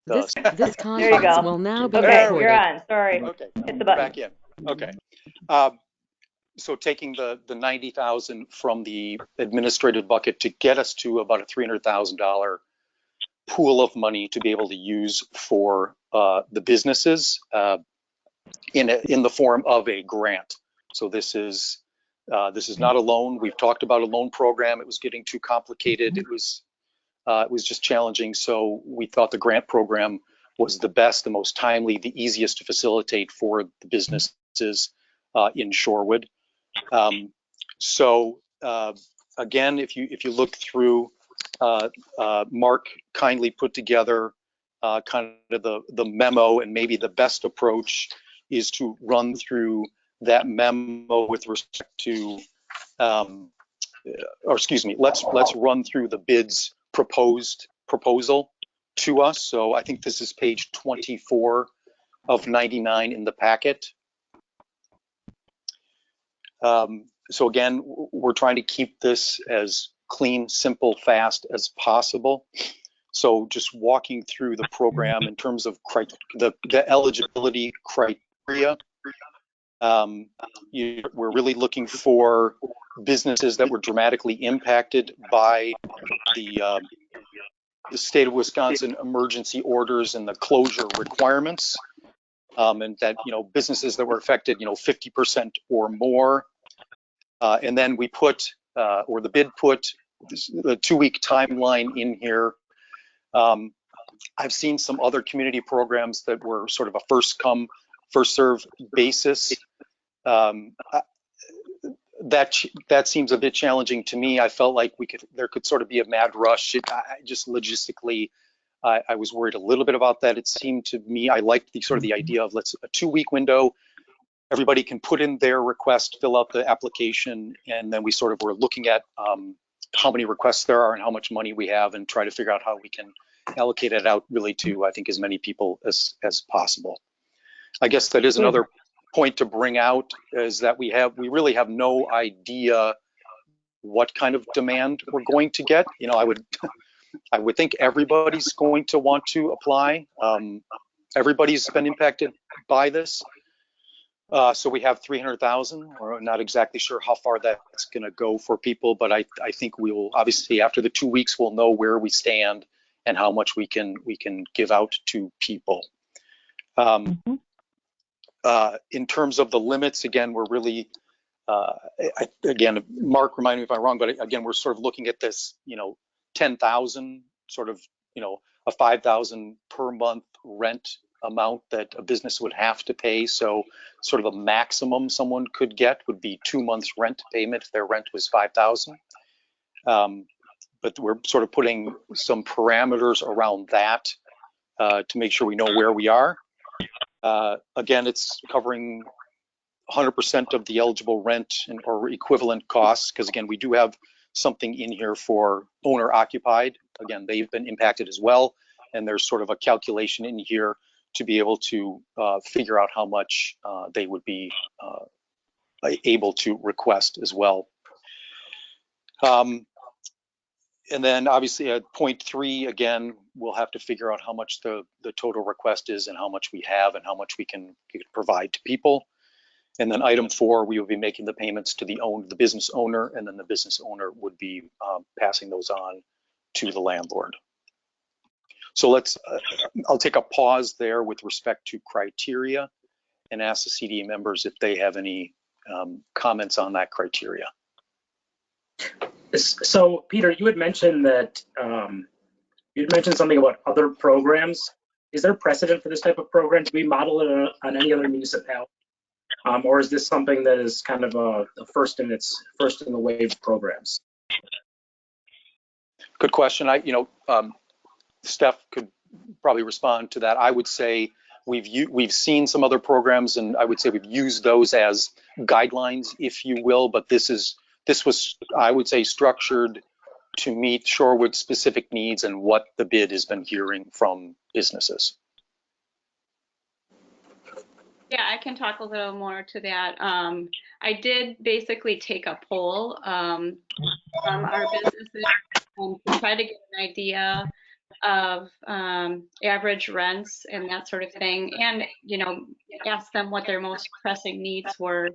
This There you conference go. will now be Okay, recorded. you're on. Sorry. Okay, Hit the button. back in. Okay. So taking the 90,000 from the administrative bucket to get us to about a $300,000 pool of money to be able to use for the businesses in the form of a grant. So this is not a loan. We've talked about a loan program. It was getting too complicated. It was just challenging. So we thought the grant program was the best, the most timely, the easiest to facilitate for the businesses in Shorewood. Again, if you look through, Mark kindly put together kind of the memo, and maybe the best approach is to run through that memo with respect to, or excuse me, let's run through the bid's proposal to us. So I think this is page 24 of 99 in the packet. So again, we're trying to keep this as clean, simple, fast as possible. So just walking through the program in terms of the eligibility criteria, we're really looking for businesses that were dramatically impacted by the state of Wisconsin emergency orders and the closure requirements, and that, businesses that were affected, 50% or more. And then we put, or the bid put, the 2-week timeline in here. I've seen some other community programs that were sort of a first come, first serve basis. That seems a bit challenging to me. I felt like there could sort of be a mad rush. Just logistically, I was worried a little bit about that. It seemed to me, I liked the idea of a 2-week window. Everybody can put in their request, fill out the application, and then we sort of were looking at how many requests there are and how much money we have, and try to figure out how we can allocate it out really to, I think, as many people as possible. I guess that is another point to bring out, is that we really have no idea what kind of demand we're going to get. I would think everybody's going to want to apply. Everybody's been impacted by this. So we have 300,000. We're not exactly sure how far that's going to go for people, but I think we will, obviously after the 2 weeks, we'll know where we stand and how much we can give out to people. In terms of the limits, again, we're really, again, Mark, remind me if I'm wrong, but again, we're sort of looking at this, 10,000, sort of, a 5,000 per month rent amount that a business would have to pay. So sort of a maximum someone could get would be 2 months rent payment if their rent was 5,000. But we're sort of putting some parameters around that to make sure we know where we are. Again, it's covering 100% of the eligible rent or equivalent costs, because again, we do have something in here for owner occupied. Again, they've been impacted as well, and there's sort of a calculation in here to be able to figure out how much they would be able to request as well. And then obviously at point 3, again, we'll have to figure out how much the total request is and how much we have and how much we can provide to people. And then item 4, we will be making the payments to the business owner, and then the business owner would be passing those on to the landlord. So I'll take a pause there with respect to criteria and ask the CDA members if they have any comments on that criteria. So Peter, you had mentioned that you'd mentioned something about other programs. Is there precedent for this type of program? Do we model it on any other municipality? Or is this something that is kind of a first in the wave programs? Good question. Steph could probably respond to that. I would say we've seen some other programs, and I would say we've used those as guidelines, if you will. But this was, I would say, structured to meet Shorewood specific needs and what the bid has been hearing from businesses. Yeah, I can talk a little more to that. I did basically take a poll from our businesses to try to get an idea of average rents and that sort of thing, and ask them what their most pressing needs were.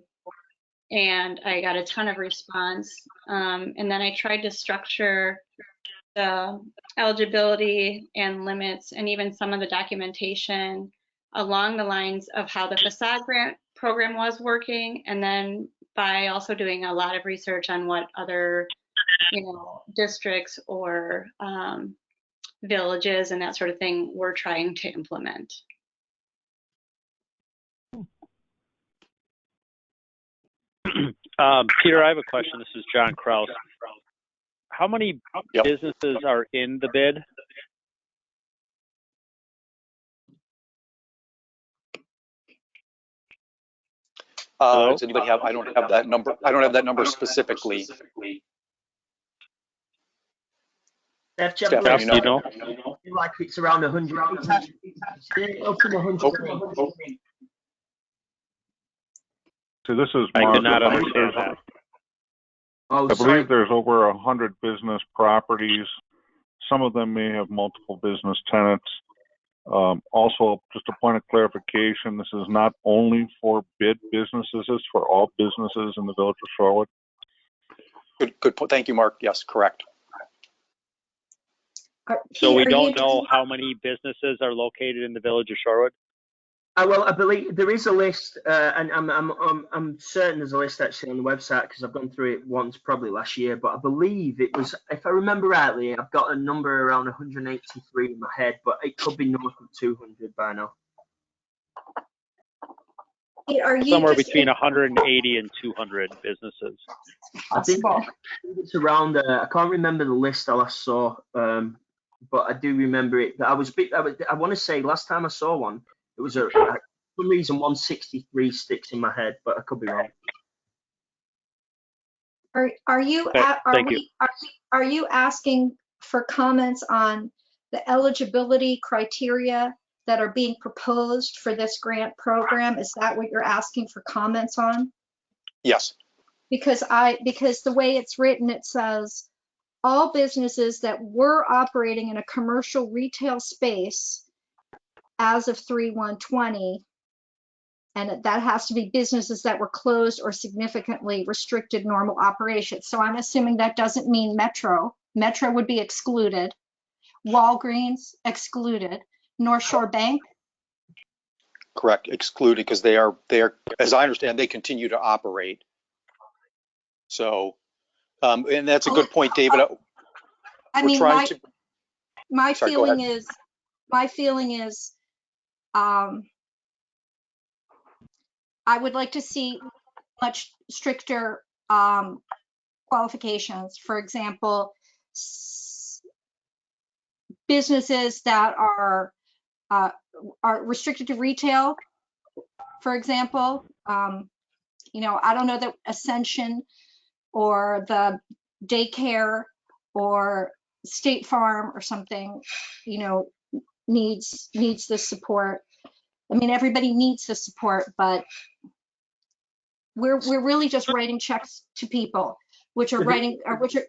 And I got a ton of response. And then I tried to structure the eligibility and limits and even some of the documentation along the lines of how the facade grant program was working, and then by also doing a lot of research on what other districts or villages and that sort of thing were trying to implement. Peter, I have a question. This is John Kraus. How many businesses are in the bid? Does anybody have? I don't have that number. I don't have that number specifically. Steph, Steph, you know? I feel like it's around 100. Up to 100. So this is I Mark. could not understand that. Oh, I sorry. believe there's over 100 business properties. Some of them may have multiple business tenants. Also, just a point of clarification, this is not only for bid businesses, it's for all businesses in the village of Shorewood. Good point. Thank you, Mark. Yes, correct. So we don't know how many businesses are located in the village of Shorewood? Well, I believe there is a list, and I'm certain there's a list actually on the website because I've gone through it once, probably last year. But I believe it was, if I remember rightly, I've got a number around 183 in my head, but it could be north of 200 by now. Somewhere between 180 and 200 businesses. I think it's around. I can't remember the list I last saw, but I do remember it. I want to say last time I saw one, it was for some reason 163 sticks in my head, but I could be wrong. Are you asking for comments on the eligibility criteria that are being proposed for this grant program? Is that what you're asking for comments on? Yes. Because the way it's written, it says all businesses that were operating in a commercial retail space as of 3/1/20, and that has to be businesses that were closed or significantly restricted normal operations. So I'm assuming that doesn't mean Metro. Metro would be excluded. Walgreens excluded. North Shore Bank. Correct. Excluded because they are, as I understand, they continue to operate. So, and that's a good point, David. I mean, my feeling is, I would like to see much stricter qualifications. For example, businesses that are restricted to retail, for example. I don't know that Ascension or the daycare or State Farm or something, needs the support. I mean, everybody needs the support, but we're really just writing checks to people, which are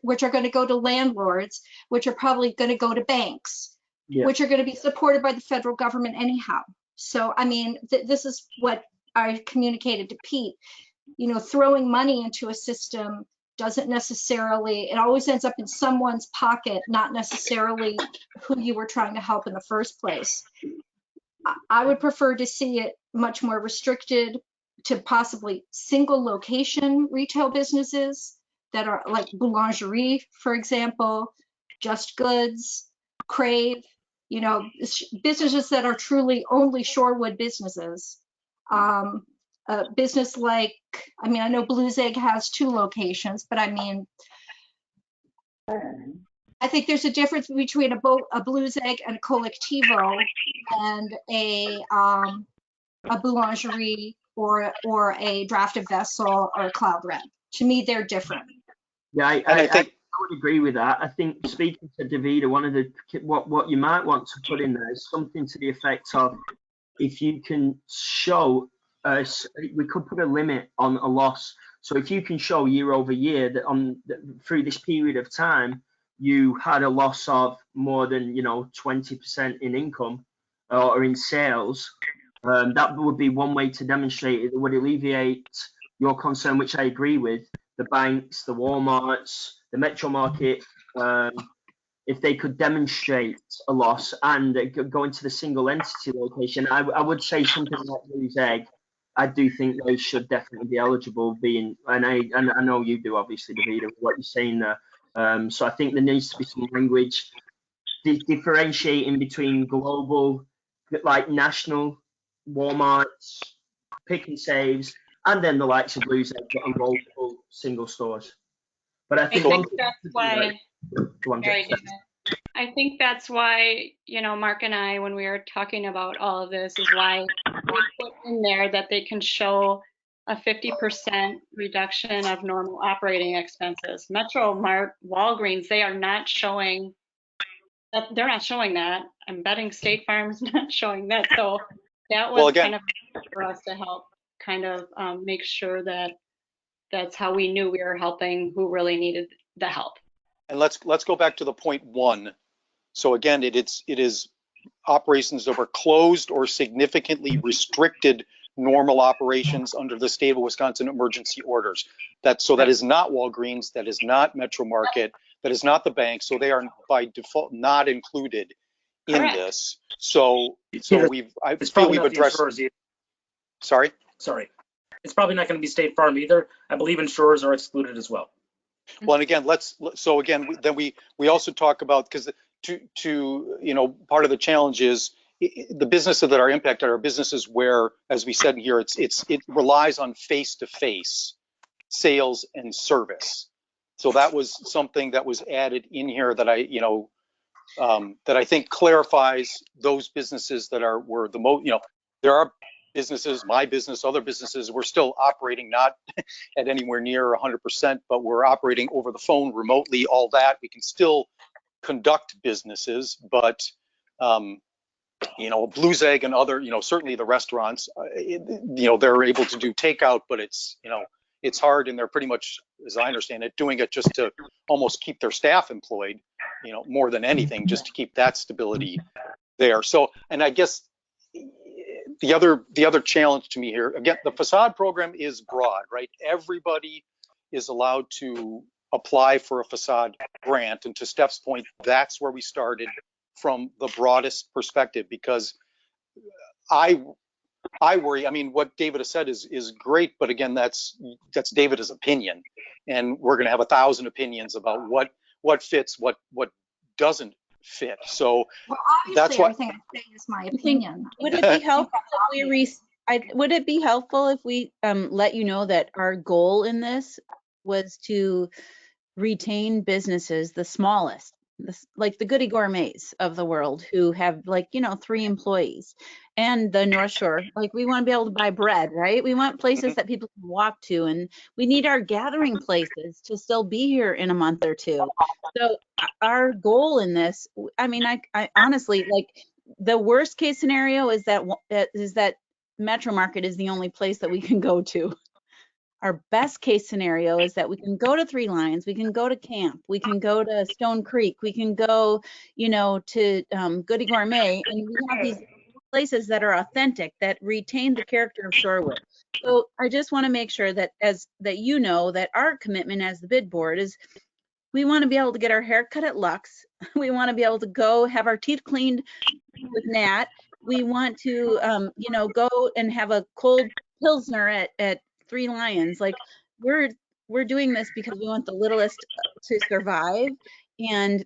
which are going to go to landlords, which are probably going to go to banks, which are going to be supported by the federal government anyhow. So, I mean, this is what I communicated to Pete. Throwing money into a system doesn't necessarily, it always ends up in someone's pocket, not necessarily who you were trying to help in the first place. I would prefer to see it much more restricted to possibly single location retail businesses that are like Boulangerie, for example, Just Goods, Crave, businesses that are truly only Shorewood businesses. A business like, I know Blues Egg has 2 locations, but I think there's a difference between a Blues Egg and a Colectivo and a Boulangerie or a Drafted Vessel or a Cloud Red. To me, they're different. Yeah, I would agree with that. I think, speaking to Davida, one of what you might want to put in there is something to the effect of, if you can show we could put a limit on a loss. So if you can show year over year that through this period of time you had a loss of more than 20% in income or in sales, that would be one way to demonstrate it. It would alleviate your concern, which I agree with. The banks, the Walmarts, the Metro Market, if they could demonstrate a loss and go into the single entity location, I would say something like Blue's Egg. I do think those should definitely be eligible. And I know you do, obviously, David, what you're saying there. So I think there needs to be some language differentiating between global, like national Walmarts, Pick and Saves, and then the likes of Blue's Egg and local single stores. But I think that's why. I think that's why, Mark and I, when we were talking about all of this, is why we put in there that they can show a 50% reduction of normal operating expenses. Metro Mart, Walgreens, they are not showing that. They're not showing that. I'm betting State Farm is not showing that. So that was kind of for us to help kind of make sure that that's how we knew we were helping who really needed the help. And let's go back to the point 1. So again, it is operations that were closed or significantly restricted normal operations under the state of Wisconsin emergency orders. That is not Walgreens, that is not Metro Market, that is not the bank. So they are by default not included in this. So I feel we've addressed. Sorry. It's probably not going to be State Farm either. I believe insurers are excluded as well. Well, and again, we also talk about, because part of the challenge is the businesses that are impacted are businesses where, as we said here, it relies on face-to-face sales and service. So that was something that was added in here that I think clarifies those businesses that were the most. There are businesses, my business, other businesses, we're still operating not at anywhere near 100%, but we're operating over the phone remotely, all that. We can still conduct businesses, but, Blue's Egg and other, certainly the restaurants, they're able to do takeout, but it's hard, and they're pretty much, as I understand it, doing it just to almost keep their staff employed, more than anything, just to keep that stability there. So, and I guess, the other challenge to me here, again, the facade program is broad, right? Everybody is allowed to apply for a facade grant. And to Steph's point, that's where we started from the broadest perspective, because I worry, what David has said is great, but again, that's David's opinion. And we're going to have 1,000 opinions about what fits, what doesn't fit. So that's why everything I say is my opinion. Would it be helpful if we let you know that our goal in this was to retain businesses, the smallest, like the Goody Gourmets of the world, who have 3 employees, and the North Shore. We want to be able to buy bread, right? We want places that people can walk to, and we need our gathering places to still be here in a month or two. So our goal in this, I honestly, the worst case scenario is that Metro Market is the only place that we can go to. Our best case scenario is that we can go to 3 Lions, we can go to camp, we can go to Stone Creek, we can go, to Goody Gourmet, and we have these places that are authentic, that retain the character of Shorewood. So I just want to make sure that that our commitment as the bid board is, we want to be able to get our hair cut at Lux. We want to be able to go have our teeth cleaned with Nat. We want to, go and have a cold Pilsner at 3 Lions. We're doing this because we want the littlest to survive and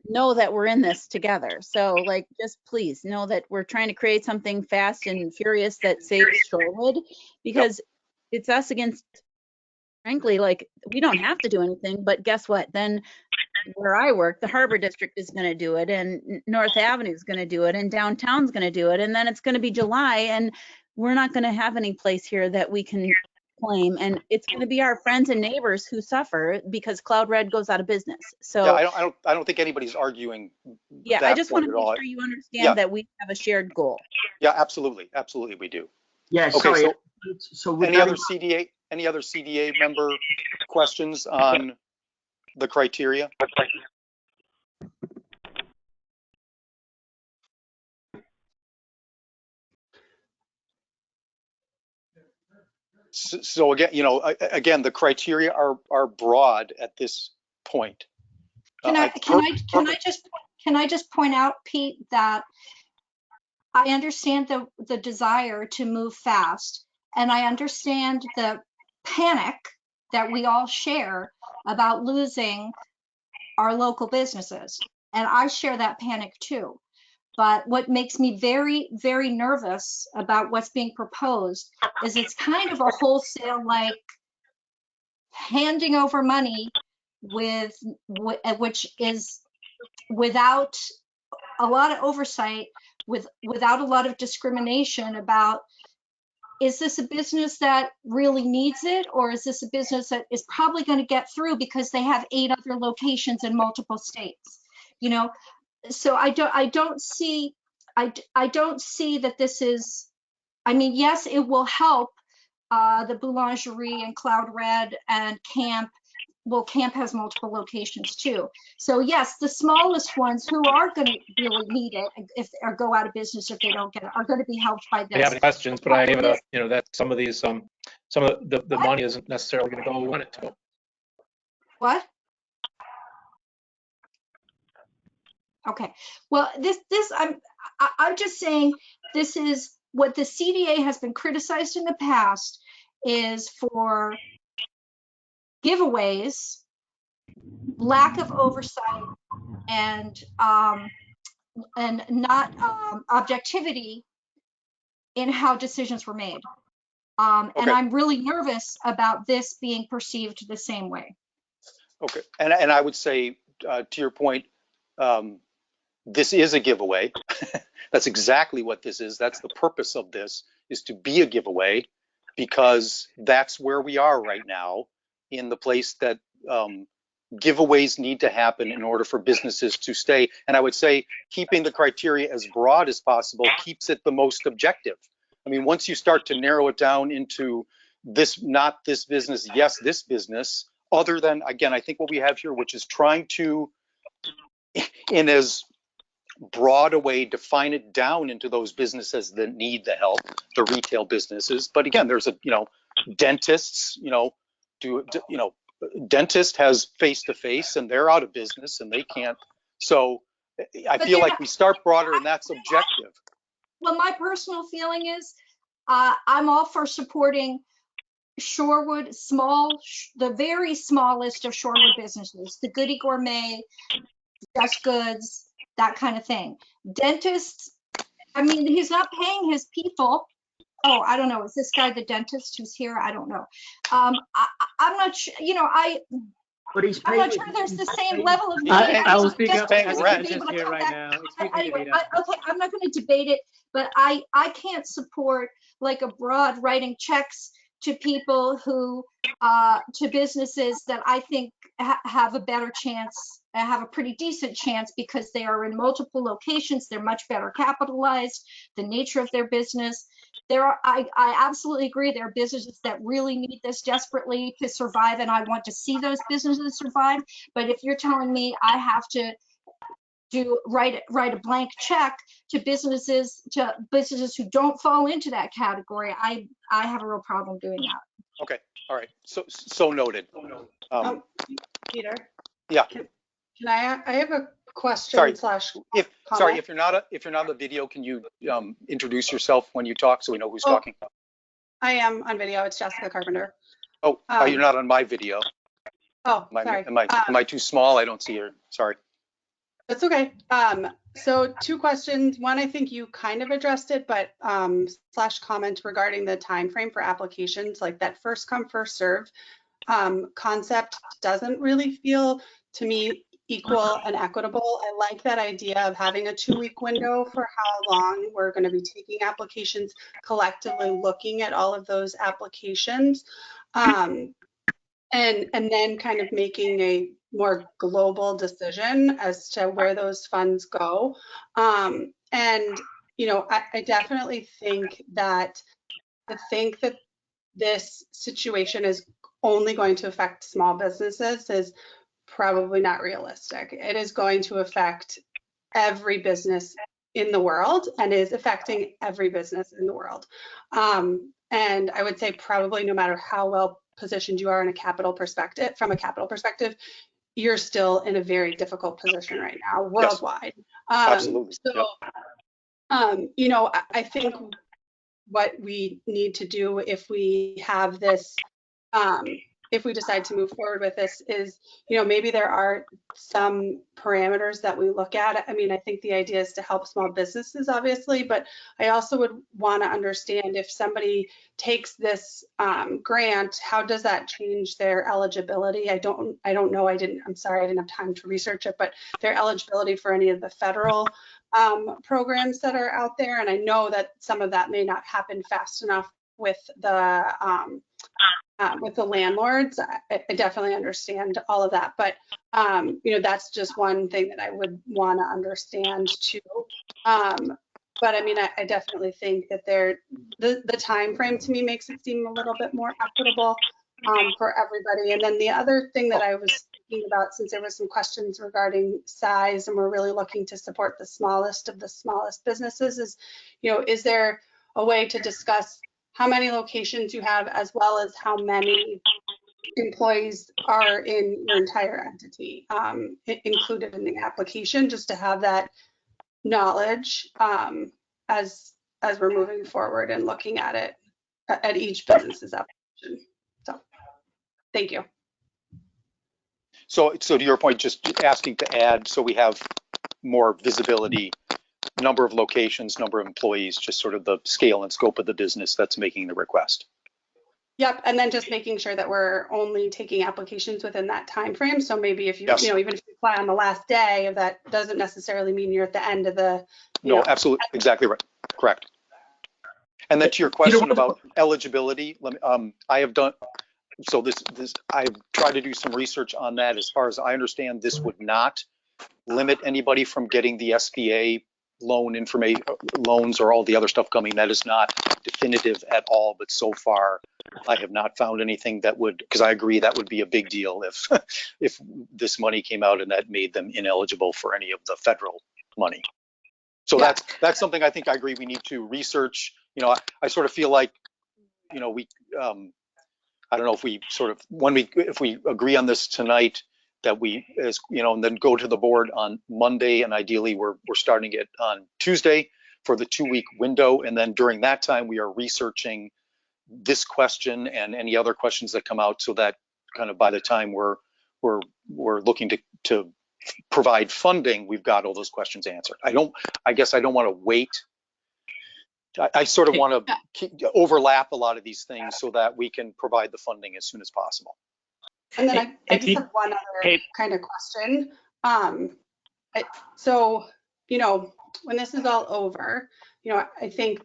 know that we're in this together. So just please know that we're trying to create something fast and furious that saves Shorewood, because it's us against, frankly, we don't have to do anything, but guess what? Then where I work, the Harbor District is going to do it, and North Avenue is going to do it, and downtown's going to do it, and then it's going to be July, and we're not going to have any place here that we can claim, and it's going to be our friends and neighbors who suffer because Cloud Red goes out of business. So I don't think anybody's arguing. Yeah, I just want to make sure you understand that we have a shared goal. Yeah, absolutely, we do. Yeah. Okay, sorry. So any other CDA member questions on the criteria? So again, again, the criteria are broad at this point. Can I just point out, Pete, that I understand the desire to move fast, and I understand the panic that we all share about losing our local businesses, and I share that panic too. But what makes me very, very nervous about what's being proposed is it's kind of a wholesale, like, handing over money which is without a lot of oversight, without a lot of discrimination about, is this a business that really needs it, or is this a business that is probably going to get through because they have 8 other locations in multiple states? So I don't see that this is, I mean, yes, it will help the Boulangerie and Cloud Red and Camp. Well, Camp has multiple locations too. So yes, the smallest ones who are going to really need it or go out of business if they don't get it are going to be helped by this. I have questions, but I gave it that some of these some of the money isn't necessarily going to go where we want it to go. What? Okay. Well, I'm just saying, this is what the CDA has been criticized in the past, is for giveaways, lack of oversight, and not objectivity in how decisions were made. And I'm really nervous about this being perceived the same way. Okay, and I would say, to your point, this is a giveaway. That's exactly what this is. That's the purpose of this, is to be a giveaway, because that's where we are right now, in the place that giveaways need to happen in order for businesses to stay. And I would say keeping the criteria as broad as possible keeps it the most objective. I mean, once you start to narrow it down into this, not this business, yes, this business, other than, again, I think what we have here, which is trying to, in as broad a way, define it down into those businesses that need the help, the retail businesses. But again, there's dentists, dentist has face-to-face and they're out of business and they can't. So I feel like we start broader and that's objective. Well, my personal feeling is I'm all for supporting Shorewood, the very smallest of Shorewood businesses, the Goody Gourmet, Just Goods, that kind of thing. Dentists, I mean, he's not paying his people. Oh, I don't know. Is this guy the dentist who's here? I don't know. I'm not sure, I'm not sure there's the same level of. I will speak up as a dentist here right now. Anyway, okay, I'm not going to debate it, but I can't support like a broad writing checks to people who, to businesses that I think have a better chance, have a pretty decent chance, because they are in multiple locations. They're much better capitalized, the nature of their business. I absolutely agree, there are businesses that really need this desperately to survive, and I want to see those businesses survive. But if you're telling me I have to write a blank check to businesses who don't fall into that category, I have a real problem doing that. Okay, all right, so noted. Peter? Yeah. Can I have a question slash comment? Sorry, if you're not on the video, can you introduce yourself when you talk so we know who's talking? I am on video. It's Jessica Carpenter. Oh, you're not on my video. Oh, sorry. Am I too small? I don't see her. Sorry. That's okay. So 2 questions. One, I think you kind of addressed it, but slash comment regarding the time frame for applications, like that first come first serve concept doesn't really feel to me equal and equitable. I like that idea of having a 2-week window for how long we're going to be taking applications, collectively looking at all of those applications, and then kind of making a more global decision as to where those funds go. And I definitely think that this situation is only going to affect small businesses is probably not realistic. It is going to affect every business in the world and is affecting every business in the world. And I would say probably no matter how well positioned you are in a capital perspective, from a capital perspective, you're still in a very difficult position right now worldwide. Yes, absolutely. So, you know, I think what we need to do if we have this, if we decide to move forward with this is, you know, maybe there are some parameters that we look at. I mean, I think the idea is to help small businesses, obviously, but I also would want to understand if somebody takes this grant, how does that change their eligibility? I don't know. I'm sorry, I didn't have time to research it, but their eligibility for any of the federal programs that are out there. And I know that some of that may not happen fast enough with the landlords. I definitely understand all of that, but you know, that's just one thing that I would want to understand too. But I mean, I definitely think that the time frame to me makes it seem a little bit more equitable for everybody. And then the other thing that I was thinking about, since there was some questions regarding size, and we're really looking to support the smallest of the smallest businesses, is, you know, is there a way to discuss how many locations you have, as well as how many employees are in your entire entity included in the application, just to have that knowledge as we're moving forward and looking at it at each business's application. So, thank you. So to your point, just asking to add, so we have more visibility, number of locations, number of employees, just sort of the scale and scope of the business that's making the request. Yep, and then just making sure that we're only taking applications within that time frame. So maybe if you, Yes. you know, even if you apply on the last day, that doesn't necessarily mean you're at the end of the. No, absolutely, exactly right, correct. And then to your question about eligibility, let me, I have done, so I've tried to do some research on that. As far as I understand, this would not limit anybody from getting the SBA loan information, loans, or all the other stuff coming. That is not definitive at all, but so far I have not found anything that would, because I agree that would be a big deal if if this money came out and that made them ineligible for any of the federal money. So yeah, that's something I think I agree we need to research. You know, I sort of feel like, you know, we I don't know if we sort of, if we agree on this tonight, that we, as you know, and then go to the board on Monday, and ideally we're starting it on Tuesday for the 2-week window, and then during that time we are researching this question and any other questions that come out, so that kind of by the time we're looking to provide funding, we've got all those questions answered. I guess I don't want to wait. I sort of want to overlap a lot of these things so that we can provide the funding as soon as possible. And then I just have one other kind of question. So, you know, when this is all over, you know, I think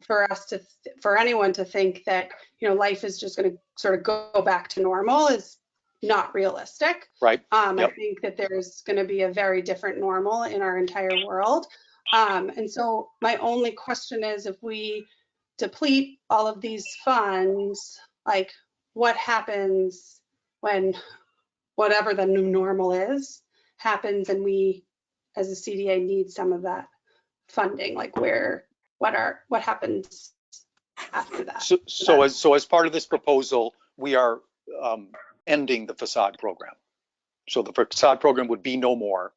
for us to, for anyone to think that, you know, life is just going to sort of go back to normal is not realistic. Right. I think that there's going to be a very different normal in our entire world. And so my only question is, if we deplete all of these funds, like what happens when whatever the new normal is happens and we as a CDA need some of that funding? Like what happens after that? So as part of this proposal, we are ending the facade program. So the facade program would be no more.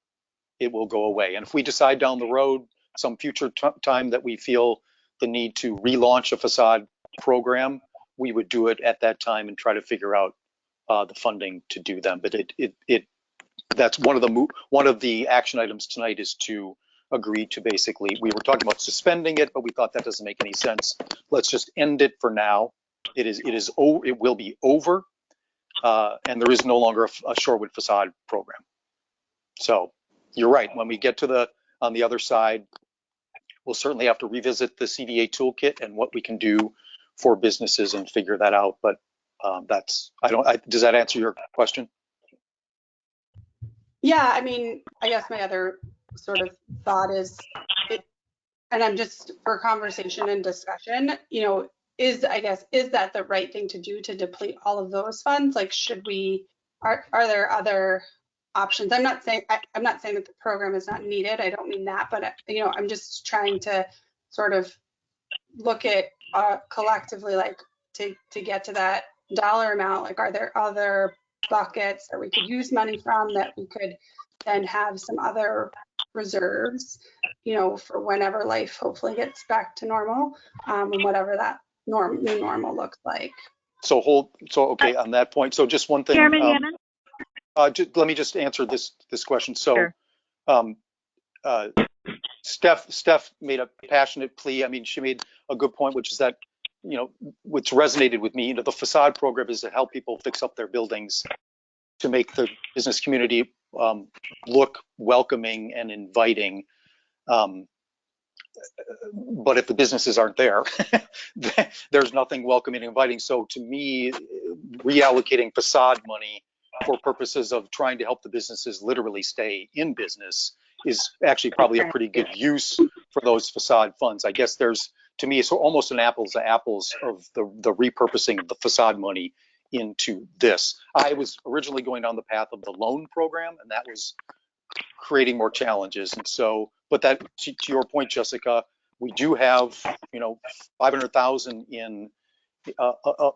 It will go away. And if we decide down the road, some future time, that we feel the need to relaunch a facade program, we would do it at that time and try to figure out the funding to do them. But that's one of the action items tonight, is to agree to basically, we were talking about suspending it, but we thought that doesn't make any sense. Let's just end it for now. It will be over, and there is no longer a Shorewood facade program. So you're right. When we get to on the other side, we'll certainly have to revisit the CDA toolkit and what we can do for businesses and figure that out. But does that answer your question? Yeah, I mean, I guess my other sort of thought is, and I'm just for conversation and discussion, you know, is that the right thing to do, to deplete all of those funds? Like, should we, are there other options. I'm not saying that the program is not needed. I don't mean that, but I'm just trying to sort of look at collectively, like to get to that dollar amount. Like, are there other buckets that we could use money from that we could then have some other reserves, for whenever life hopefully gets back to normal, and whatever that new normal looks like. So okay, on that point. So just one thing. Chairman Hammond? Let me just answer this question. So, Sure. Steph made a passionate plea. I mean, she made a good point, which is that, what's resonated with me, the facade program is to help people fix up their buildings to make the business community look welcoming and inviting. But if the businesses aren't there, there's nothing welcoming and inviting. So to me, reallocating facade money for purposes of trying to help the businesses literally stay in business is actually probably a pretty good use for those facade funds. I guess to me, it's almost an apples to apples of the repurposing of the facade money into this. I was originally going down the path of the loan program, and that was creating more challenges. And so, but that to your point, Jessica, we do have, $500,000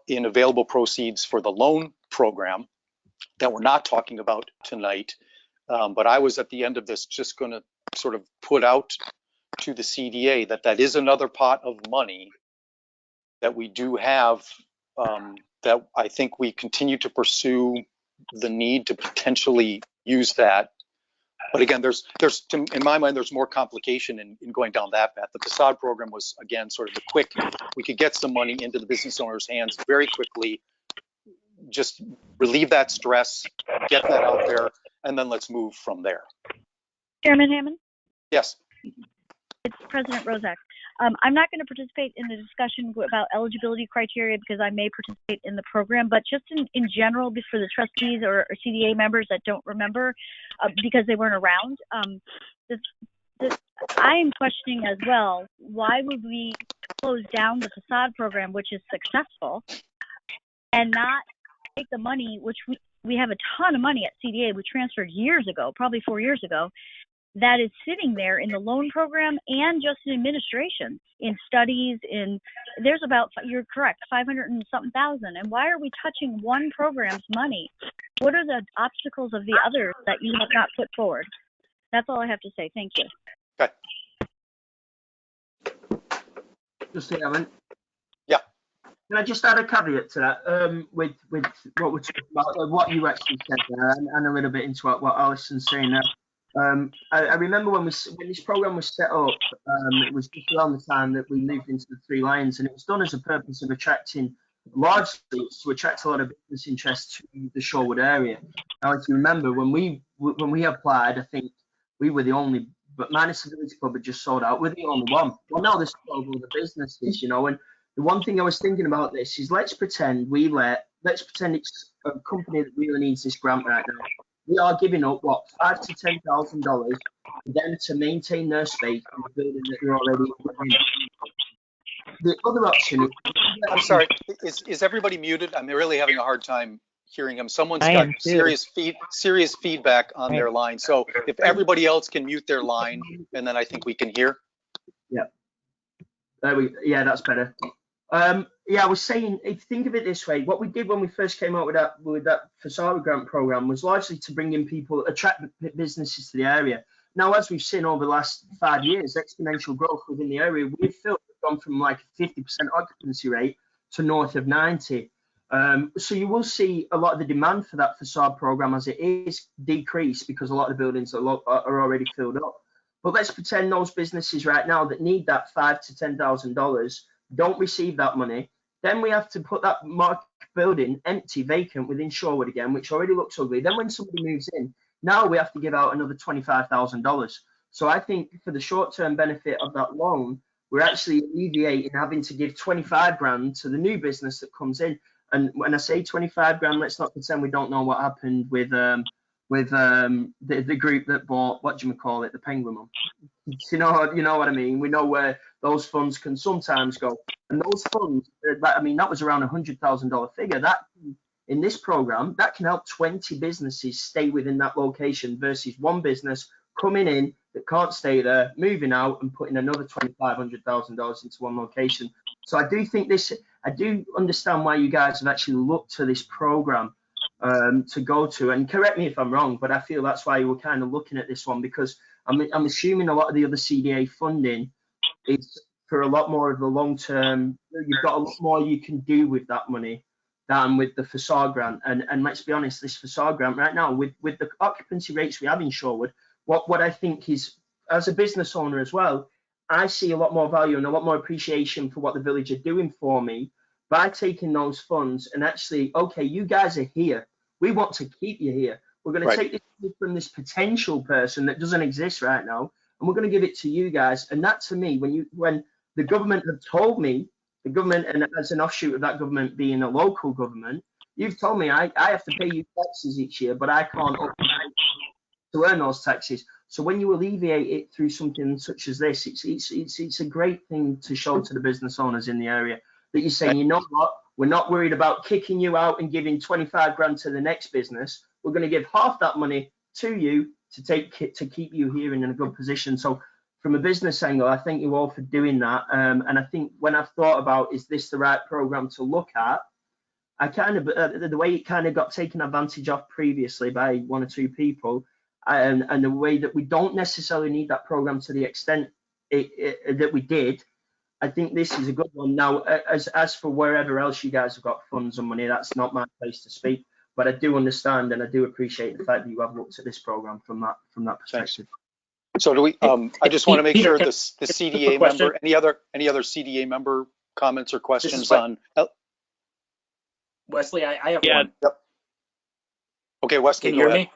in available proceeds for the loan program that we're not talking about tonight. But I was at the end of this just going to sort of put out to the CDA that is another pot of money that we do have, that I think we continue to pursue the need to potentially use that. But again, in my mind, there's more complication in going down that path. The facade program was, again, sort of the quick, we could get some money into the business owner's hands very quickly, just relieve that stress, get that out there, and then let's move from there. Chairman Hammond? Yes. It's President Rozak. I'm not going to participate in the discussion about eligibility criteria because I may participate in the program, but just in general, for the trustees or CDA members that don't remember because they weren't around, I am questioning as well, why would we close down the facade program, which is successful, and not take the money, which we have a ton of money at CDA, we transferred years ago, probably 4 years ago, that is sitting there in the loan program and just in administration, in studies, there's about, you're correct, 500 and something thousand. And why are we touching one program's money? What are the obstacles of the others that you have not put forward? That's all I have to say. Thank you. Okay. Just a moment. Yeah. Can I just add a caveat to that with what we're talking about, what you actually said there, and a little bit into what Alison's saying there. I remember when this program was set up, it was just around the time that we moved into the Three Lions, and it was done as a purpose of largely to attract a lot of business interest to the Shorewood area. Now, if you remember, when we applied, I think we were the only, but minus the Village Club had just sold out, we're the only one. Well, now there's 12 other businesses, and the one thing I was thinking about this is let's pretend it's a company that really needs this grant right now. We are giving up $5,000 to $10,000 for them to maintain their space in the building that they're already in. The other option is, I'm sorry, is everybody muted? I'm really having a hard time hearing them. Someone's got serious feedback on their line. So if everybody else can mute their line, and then I think we can hear. Yeah. Yeah, that's better. I was saying, if you think of it this way, what we did when we first came out with that facade grant program was largely to bring in people, attract businesses to the area. Now, as we've seen over the last 5 years, exponential growth within the area, we've gone from like a 50% occupancy rate to north of 90. So you will see a lot of the demand for that facade program as it is decreased because a lot of the buildings are already filled up. But let's pretend those businesses right now that need that $5,000 to $10,000 don't receive that money. Then we have to put that market building empty, vacant within Shorewood again, which already looks ugly. Then when somebody moves in, now we have to give out another $25,000. So I think for the short-term benefit of that loan, we're actually alleviating having to give 25 grand to the new business that comes in. And when I say 25 grand, let's not pretend we don't know what happened with the group that bought, what do you call it, the Penguin one. You know what I mean? We know where those funds can sometimes go. And those funds, that was around $100,000 figure. That in this program, that can help 20 businesses stay within that location versus one business coming in that can't stay there, moving out and putting another $2,500,000 into one location. So I do think I do understand why you guys have actually looked to this program to go to, and correct me if I'm wrong, but I feel that's why you were kind of looking at this one, because I'm assuming a lot of the other CDA funding is for a lot more of the long term. You've got a lot more you can do with that money than with the facade grant. And let's be honest, this facade grant right now, with the occupancy rates we have in Shorewood, what I think is, as a business owner as well, I see a lot more value and a lot more appreciation for what the village are doing for me by taking those funds and actually, okay, you guys are here. We want to keep you here. We're going to take this from this potential person that doesn't exist right now, and we're going to give it to you guys. And that, to me, when the government have told me, the government, and as an offshoot of that government being a local government, you've told me I have to pay you taxes each year, but I can't to earn those taxes. So when you alleviate it through something such as this, it's a great thing to show to the business owners in the area that you're saying, you know what, we're not worried about kicking you out and giving 25 grand to the next business. We're going to give half that money to you to keep you here in a good position. So from a business angle, I thank you all for doing that. And I think when I've thought about, is this the right program to look at, I kind of, the way it kind of got taken advantage of previously by one or two people, and the way that we don't necessarily need that program to the extent that we did, I think this is a good one. Now, as for wherever else you guys have got funds and money, that's not my place to speak. But I do understand and I do appreciate the fact that you have looked at this program from that perspective. So do we? I just want to make sure the CDA member, any other CDA member comments or questions on? Wesley, I have one. Yep. Okay, Wesley, can you hear me?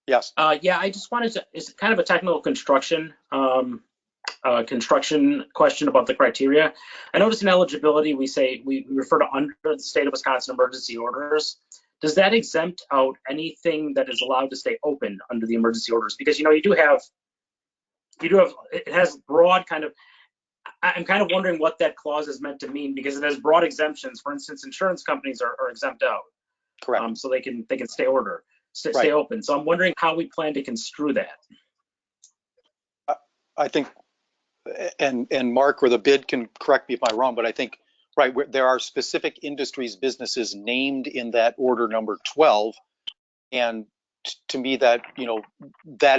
Yes. Yeah, I just wanted to. It's kind of a technical construction question about the criteria. I noticed in eligibility we refer to under the state of Wisconsin emergency orders. Does that exempt out anything that is allowed to stay open under the emergency orders? Because you do have it has broad kind of. I'm kind of wondering what that clause is meant to mean, because it has broad exemptions. For instance, insurance companies are exempt out. Correct. So they can stay open. So I'm wondering how we plan to construe that. I think, and Mark or the bid can correct me if I'm wrong, but I think, there are specific industries, businesses named in that order number 12. And to me, that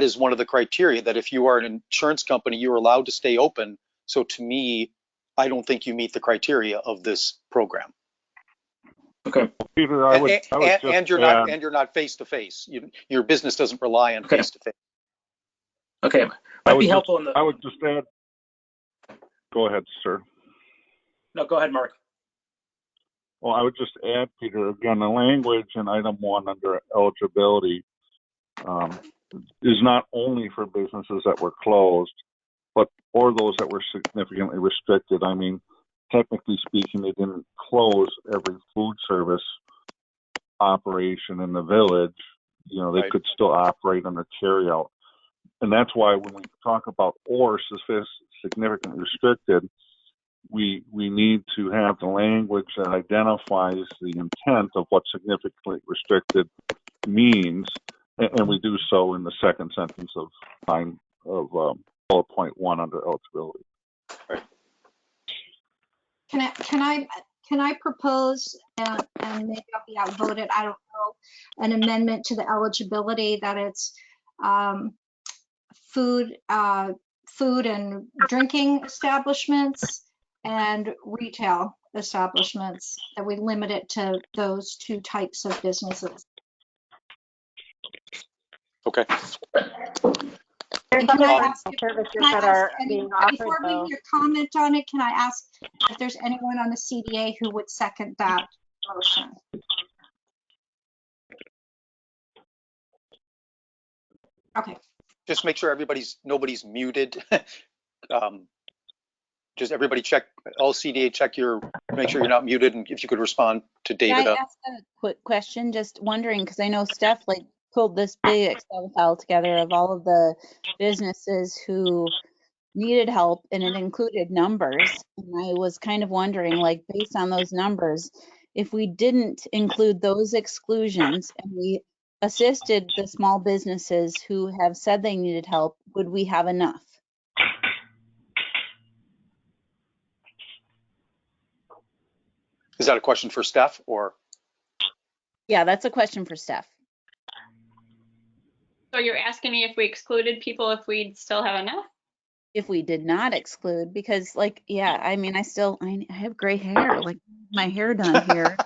is one of the criteria, that if you are an insurance company, you're allowed to stay open. So to me, I don't think you meet the criteria of this program. Okay. Peter, and you're not face to face. Your business doesn't rely on face to face. Okay. Might be helpful. I would just add. Go ahead, sir. No, go ahead, Mark. Well, I would just add, Peter, again, the language in item 1 under eligibility is not only for businesses that were closed, but for those that were significantly restricted. I mean, technically speaking, they didn't close every food service operation in the village. They could still operate under carryout. And that's why when we talk about or significantly restricted, we need to have the language that identifies the intent of what significantly restricted means, and we do so in the second sentence of bullet point 1 under eligibility. Right. Can I propose, and maybe I'll be outvoted, I don't know, an amendment to the eligibility that it's food and drinking establishments and retail establishments, that we limit it to those 2 types of businesses. Okay. There's other services that are being offered. Before we get comment on it, can I ask if there's anyone on the CDA who would second that motion? Okay. Just make sure nobody's muted. Just everybody check, all CDA make sure you're not muted, and if you could respond to David. Can I ask a quick question? Just wondering, because I know Steph pulled this big Excel file together of all of the businesses who needed help, and it included numbers. And I was kind of wondering, based on those numbers, if we didn't include those exclusions and we assisted the small businesses who have said they needed help, would we have enough? Is that a question for Steph or? Yeah, that's a question for Steph. So you're asking me if we excluded people, if we'd still have enough? If we did not exclude, because like, yeah, I mean, I have gray hair, like my hair done here.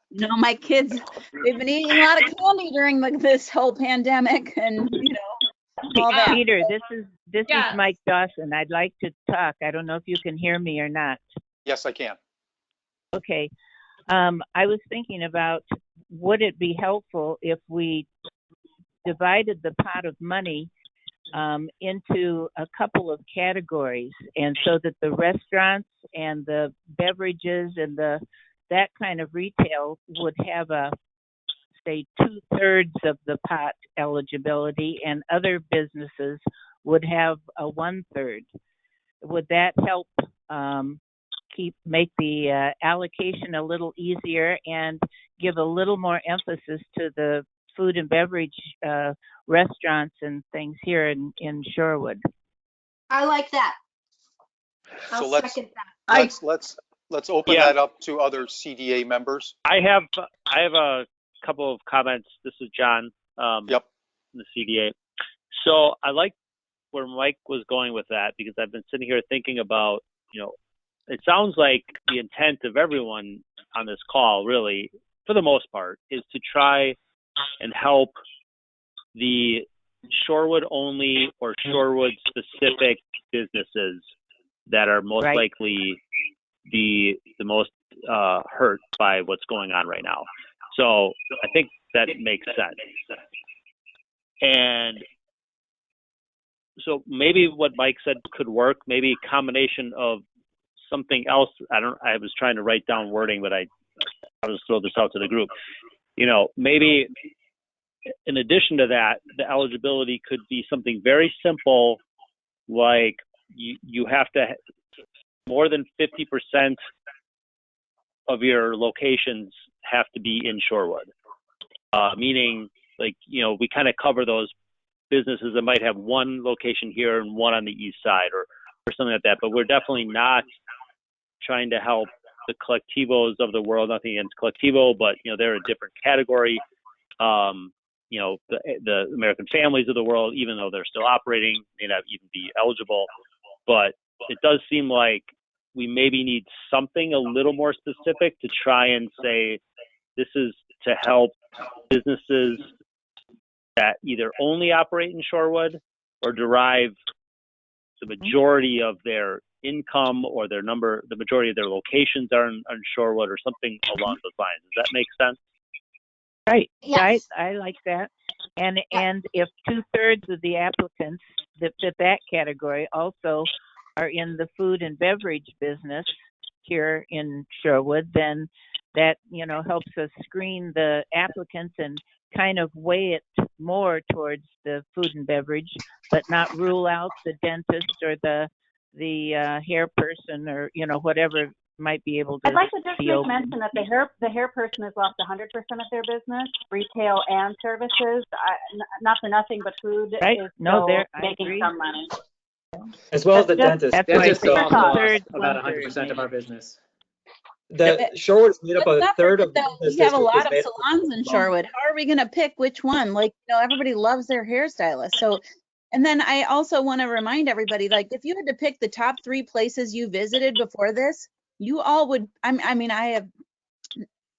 You know, my kids, they've been eating a lot of candy during this whole pandemic and, you know, all that. Peter, this is Mike Dawson. I'd like to talk. I don't know if you can hear me or not. Yes, I can. Okay. I was thinking about, would it be helpful if we divided the pot of money into a couple of categories, and so that the restaurants and the beverages and that kind of retail would have a, say, 2/3 of the pot eligibility, and other businesses would have a 1/3. Would that help make the allocation a little easier and give a little more emphasis to the food and beverage restaurants and things here in Shorewood? I like that. So I'll second that. Let's open that up to other CDA members. I have a couple of comments. This is John. Yep. From the CDA. So I like where Mike was going with that, because I've been sitting here thinking about, you know, it sounds like the intent of everyone on this call, really, for the most part, is to try and help the Shorewood only or Shorewood specific businesses that are most likely the most hurt by what's going on right now. So I think that makes sense. And so maybe what Mike said could work, maybe a combination of something else. I was trying to write down wording, but I'll just throw this out to the group. You know, maybe in addition to that, the eligibility could be something very simple, like you have to, more than 50% of your locations have to be in Shorewood. Meaning, like, you know, we kind of cover those businesses that might have one location here and one on the east side or something like that. But we're definitely not trying to help the Collectivos of the world. Nothing against Collectivo, but, you know, they're a different category. You know, the American families of the world, even though they're still operating, may not even be eligible. But it does seem like we maybe need something a little more specific to try and say this is to help businesses that either only operate in Shorewood or derive the majority of their income or the majority of their locations are in Shorewood or something along those lines. Does that make sense? Right. Yes. I like that. And if 2/3 of the applicants that fit that category also are in the food and beverage business here in Shorewood, then that, you know, helps us screen the applicants and kind of weigh it more towards the food and beverage, but not rule out the dentist or the hair person or, you know, whatever might be able to. I'd like to just make mention that the hair person has lost 100% of their business, retail and services. Not for nothing, but food is still making some money. As well as the dentist. Dentist also lost about 1/3 100% of our business. The Shorewood is made up of a third of the business. We have a lot of salons in Shorewood. How are we going to pick which one? Like, you know, everybody loves their hairstylist. So, and then I also want to remind everybody, like, if you had to pick the top 3 places you visited before this, you all would, I mean,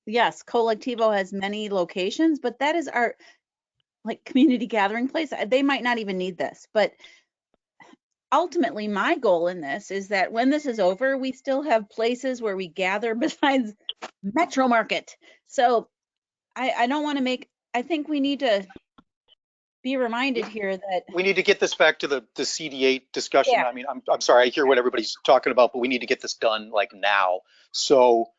yes, Collectivo has many locations, but that is our, like, community gathering place. They might not even need this, but ultimately my goal in this is that when this is over, we still have places where we gather besides Metro Market. So I don't want to make, I think we need to be reminded here that we need to get this back to the CDA discussion. Yeah. I mean, I'm sorry, I hear what everybody's talking about, but we need to get this done like now. So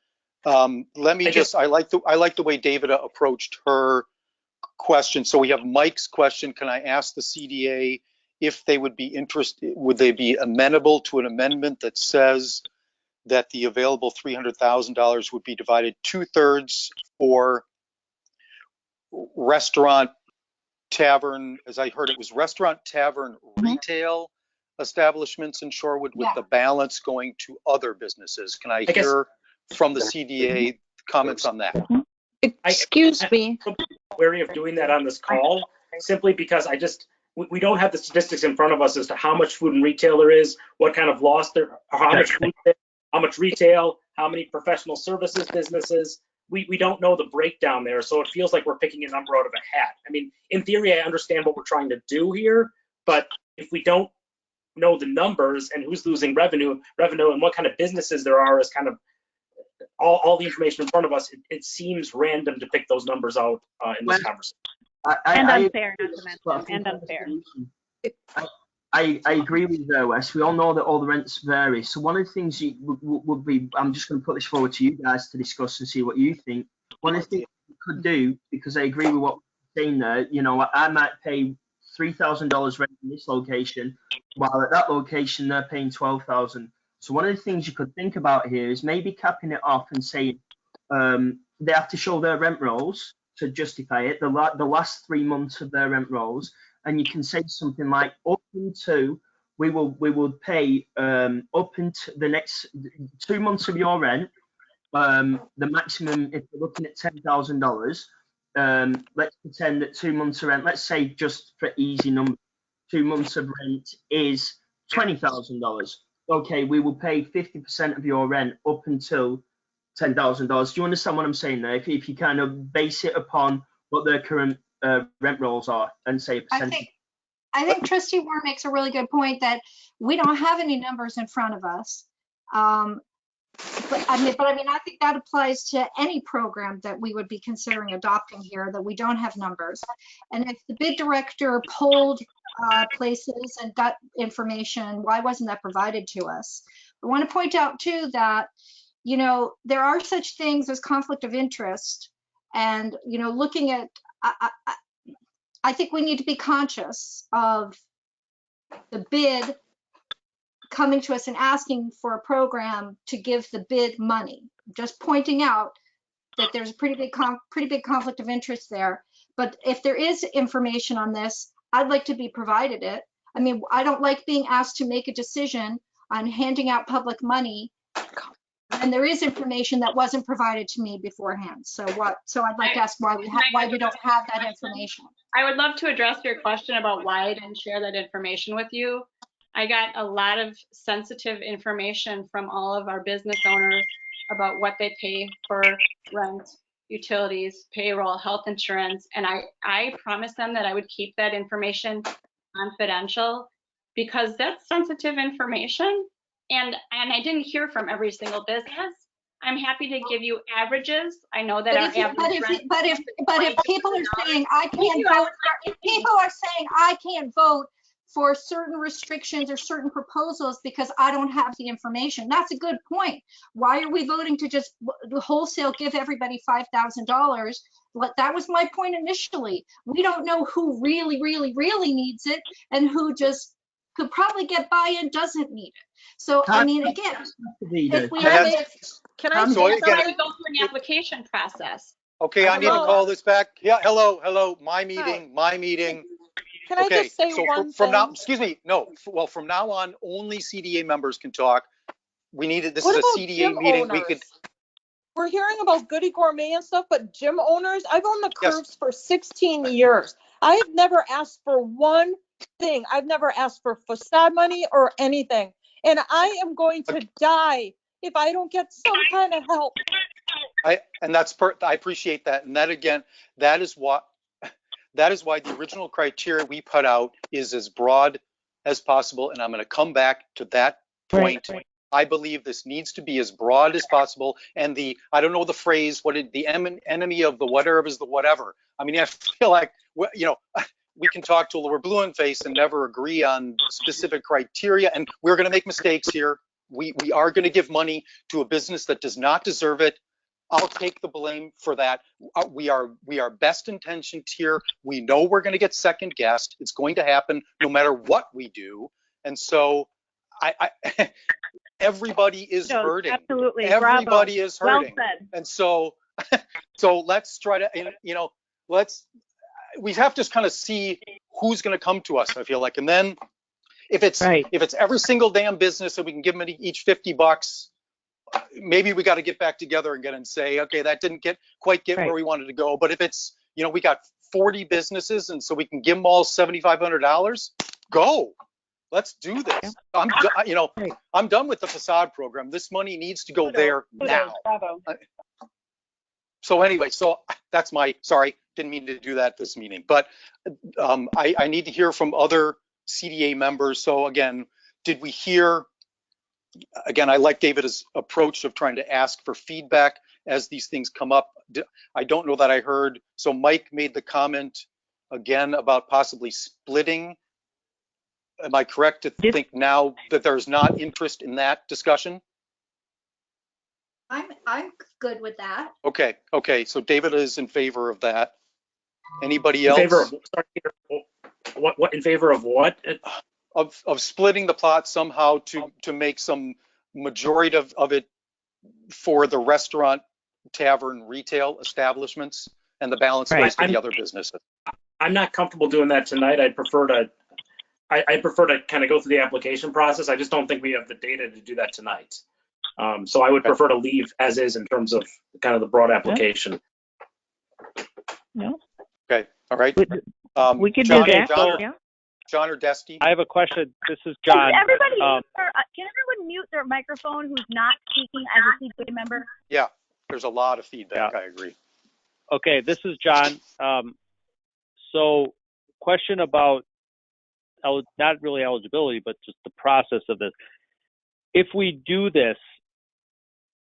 let me I like the way David approached her question. So we have Mike's question. Can I ask the CDA if they would be interested, would they be amenable to an amendment that says that the available $300,000 would be divided 2/3 for restaurant, tavern, as I heard it was restaurant, tavern, retail establishments in Shorewood, with the balance going to other businesses. Can I hear from the CDA comments on that? Excuse me. I'm wary of doing that on this call, simply because we don't have the statistics in front of us as to how much food and retail there is, what kind of loss there, or how much food, how much retail, how many professional services businesses. We don't know the breakdown there, so it feels like we're picking a number out of a hat. I mean, in theory, I understand what we're trying to do here, but if we don't know the numbers and who's losing revenue, and what kind of businesses there are, as kind of all the information in front of us, it seems random to pick those numbers out in this conversation. And unfair, not to mention, and unfair. I agree with you, Wes. We all know that all the rents vary. So one of the things would be, I'm just going to put this forward to you guys to discuss and see what you think. One of the things we could do, because I agree with what you're saying there, you know, I might pay $3,000 rent in this location, while at that location they're paying $12,000. So one of the things you could think about here is maybe capping it off and saying they have to show their rent rolls to justify it, the last 3 months of their rent rolls, and you can say something like, up into, we will pay up into the next 2 months of your rent, the maximum, if you're looking at $10,000, let's pretend that 2 months of rent, let's say just for easy number, 2 months of rent is $20,000. Okay, we will pay 50% of your rent up until $10,000. Do you understand what I'm saying there? If you kind of base it upon what their current rent rolls are and say a percentage. I think Trustee Warren makes a really good point that we don't have any numbers in front of us. But I mean, I think that applies to any program that we would be considering adopting here, that we don't have numbers. And if the bid director polled places and got information, why wasn't that provided to us? I want to point out too that, you know, there are such things as conflict of interest, and, you know, looking at, I think we need to be conscious of the bid coming to us and asking for a program to give the bid money. Just pointing out that there's a pretty big conflict of interest there. But if there is information on this, I'd like to be provided it. I mean, I don't like being asked to make a decision on handing out public money, and there is information that wasn't provided to me beforehand. So I'd like to ask why we don't have that information. I would love to address your question about why I didn't share that information with you. I got a lot of sensitive information from all of our business owners about what they pay for rent, utilities, payroll, health insurance, and I promised them that I would keep that information confidential because that's sensitive information, and I didn't hear from every single business. I'm happy to give you averages. I know that if people are saying I can't vote, if people are saying I can't vote for certain restrictions or certain proposals because I don't have the information, that's a good point. Why are we voting to just wholesale give everybody $5,000? That was my point initially. We don't know who really needs it and who just could probably get by and doesn't need it. So I mean, again, if we have can I so I would go through an application process. Okay, I need to call this back. Yeah, hello, my meeting. Can I just say one from thing? now, excuse me, no. Well, from now on, only CDA members can talk. This is a CDA meeting. Owners? We're hearing about Goody Gourmet and stuff, but gym owners, I've owned the Curves for 16 years. I have never asked for one thing. I've never asked for facade money or anything. And I am going to die if I don't get some kind of help. I appreciate that. And that again, that is why the original criteria we put out is as broad as possible. And I'm going to come back to that point. Right. I believe this needs to be as broad as possible. And I don't know the phrase, the enemy of the whatever is the whatever. I mean, I feel like, you know, we can talk till we're blue in face and never agree on specific criteria. And we're going to make mistakes here. We are going to give money to a business that does not deserve it. I'll take the blame for that. We are best intentioned here. We know we're going to get second guessed. It's going to happen no matter what we do. And so everybody is No, hurting. absolutely. Everybody Bravo. is hurting. Well said. And so, so let's try to, you know, we have to kind of see who's going to come to us, I feel like. And then if it's every single damn business and we can give them each $50, maybe we got to get back together again and say, okay, that didn't quite get where we wanted to go. But if it's, you know, we got 40 businesses and so we can give them all $7,500, go. Let's do this. I'm done with the facade program. This money needs to go there now. Bravo. So anyway, so that's sorry, didn't mean to do that this meeting, but I need to hear from other CDA members. So again, did we hear, again, I like David's approach of trying to ask for feedback as these things come up. I don't know that I heard. So Mike made the comment again about possibly splitting. Am I correct to think now that there's not interest in that discussion? I'm good with that. Okay. So David is in favor of that. Anybody else? In favor of, sorry, what in favor of what? Of splitting the plot somehow to make some majority of it for the restaurant, tavern, retail establishments, and the balance goes to the other businesses. I'm not comfortable doing that tonight. I'd prefer to kind of go through the application process. I just don't think we have the data to do that tonight. So I would prefer to leave as is in terms of kind of the broad application. No. Okay. All right. We could John, do that. John or Dusty? I have a question. This is John. Everybody, can everyone mute their microphone who's not speaking as a CDA member? Yeah, there's a lot of feedback. Yeah. I agree. Okay, this is John. So question about, not really eligibility, but just the process of this. If we do this,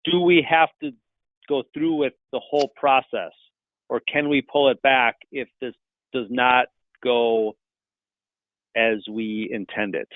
do we have to go through with the whole process, or can we pull it back if this does not go as we intended?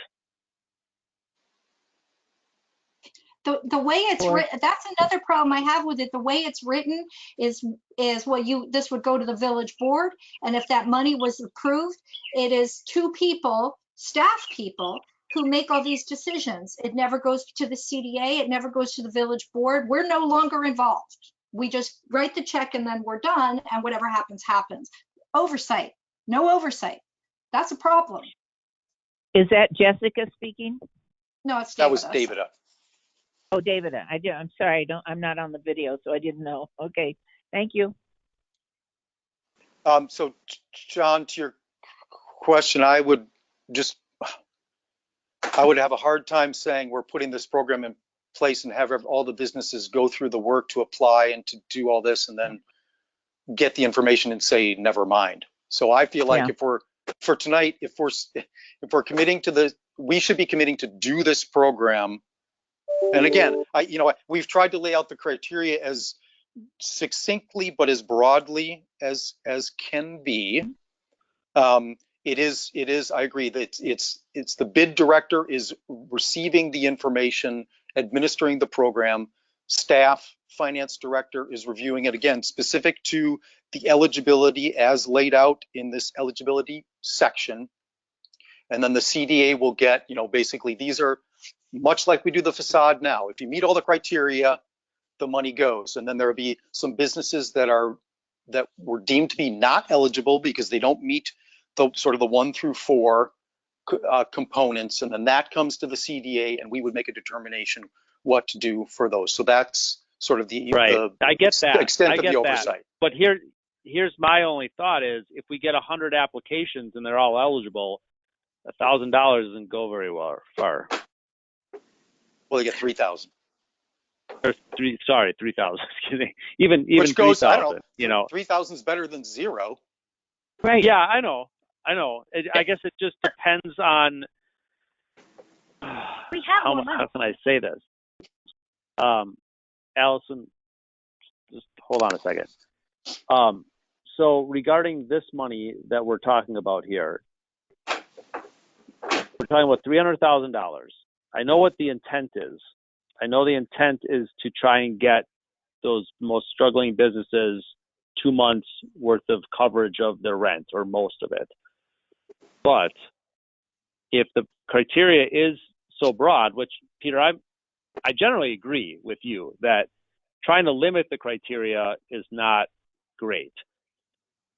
The way it's written, that's another problem I have with it. The way it's written is this would go to the village board, and if that money was approved, it is two people, staff people, who make all these decisions. It never goes to the CDA, it never goes to the village board. We're no longer involved. We just write the check and then we're done, and whatever happens, happens. Oversight, no oversight. That's a problem. Is that Jessica speaking? No, it's David. That was David. Oh, David, I'm sorry, I'm not on the video, so I didn't know. Okay, thank you. So John, to your question, I would have a hard time saying we're putting this program in place and have all the businesses go through the work to apply and to do all this and then get the information and say, never mind. So I feel like if we're committing to we should be committing to do this program. And again, we've tried to lay out the criteria as succinctly, but as broadly as can be. It is, I agree that it's the bid director is receiving the information, administering the program, staff, finance director is reviewing it, again, specific to the eligibility as laid out in this eligibility section. And then the CDA will get, basically these are much like we do the facade now. If you meet all the criteria, the money goes. And then there will be some businesses that were deemed to be not eligible because they don't meet the sort of the 1 through 4 components, and then that comes to the CDA, and we would make a determination what to do for those. So that's sort of the I get that. Extent of the oversight. But here's my only thought is if we get 100 applications and they're all eligible, $1,000 doesn't go very far. Well, they get 3,000. Or 3,000. Excuse me. Even which goes, 3,000. 3,000 is better than 0. Right. Yeah, I know. I guess it just depends on how can I say this? Allison, just hold on a second. So regarding this money that we're talking about here, we're talking about $300,000. I know what the intent is. I know the intent is to try and get those most struggling businesses 2 months worth of coverage of their rent, or most of it. But if the criteria is so broad, which Peter, I generally agree with you that trying to limit the criteria is not great.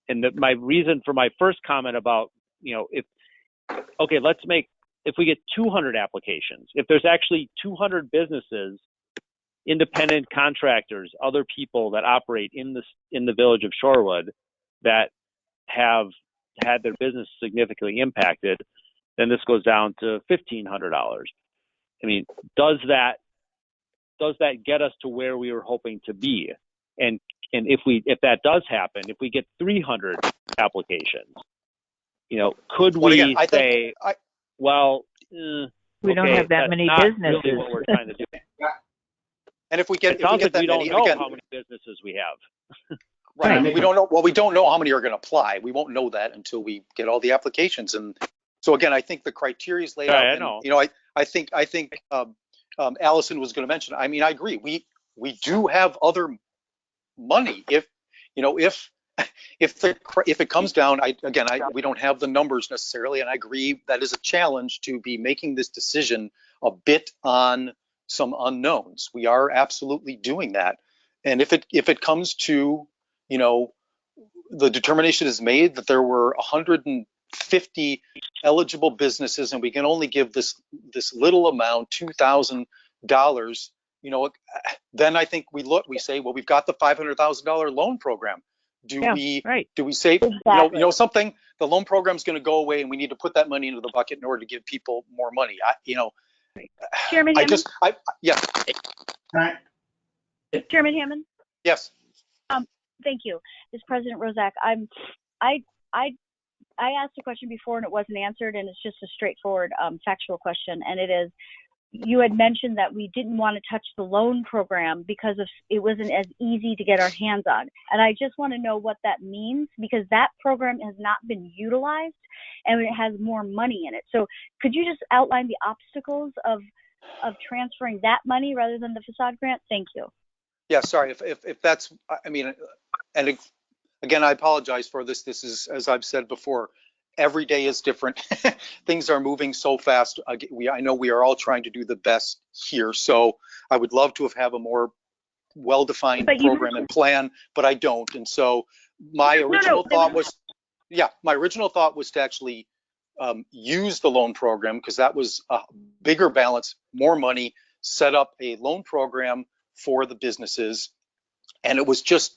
And my reason for my first comment about, if we get 200 applications, if there's actually 200 businesses, independent contractors, other people that operate in the village of Shorewood that have had their business significantly impacted, then this goes down to $1,500. I mean, does that get us to where we were hoping to be? And if that does happen, if we get 300 applications, could we say, we don't have that many businesses. Really what we're trying to do. And if we get, we don't know how many businesses we have. Right. We don't know. Well, we don't know how many are going to apply. We won't know that until we get all the applications. And so again, I think the criteria is laid out. I know. I think Allison was going to mention. I mean, I agree. We do have other money. If it comes down, we don't have the numbers necessarily, and I agree that is a challenge to be making this decision a bit on some unknowns. We are absolutely doing that, and if it comes to, the determination is made that there were 150 eligible businesses, and we can only give this little amount, $2,000. Then I think we say, well, we've got the $500,000 loan program. Do we say, Exactly. something? The loan program is going to go away, and we need to put that money into the bucket in order to give people more money. Chairman Hammond? Yeah. Chairman Hammond? Yes. Thank you. This is President Rozak. I asked a question before and it wasn't answered, and it's just a straightforward factual question, and it is, you had mentioned that we didn't want to touch the loan program because it wasn't as easy to get our hands on. And I just want to know what that means, because that program has not been utilized and it has more money in it. So could you just outline the obstacles of transferring that money rather than the facade grant? Thank you. Yeah, sorry. If that's, I mean, and again, I apologize for this. This is, as I've said before, every day is different. Things are moving so fast. I know we are all trying to do the best here. So I would love to have a more well-defined program and plan, but I don't. And so my original thought was to actually use the loan program, because that was a bigger balance, more money, set up a loan program for the businesses. And it was just,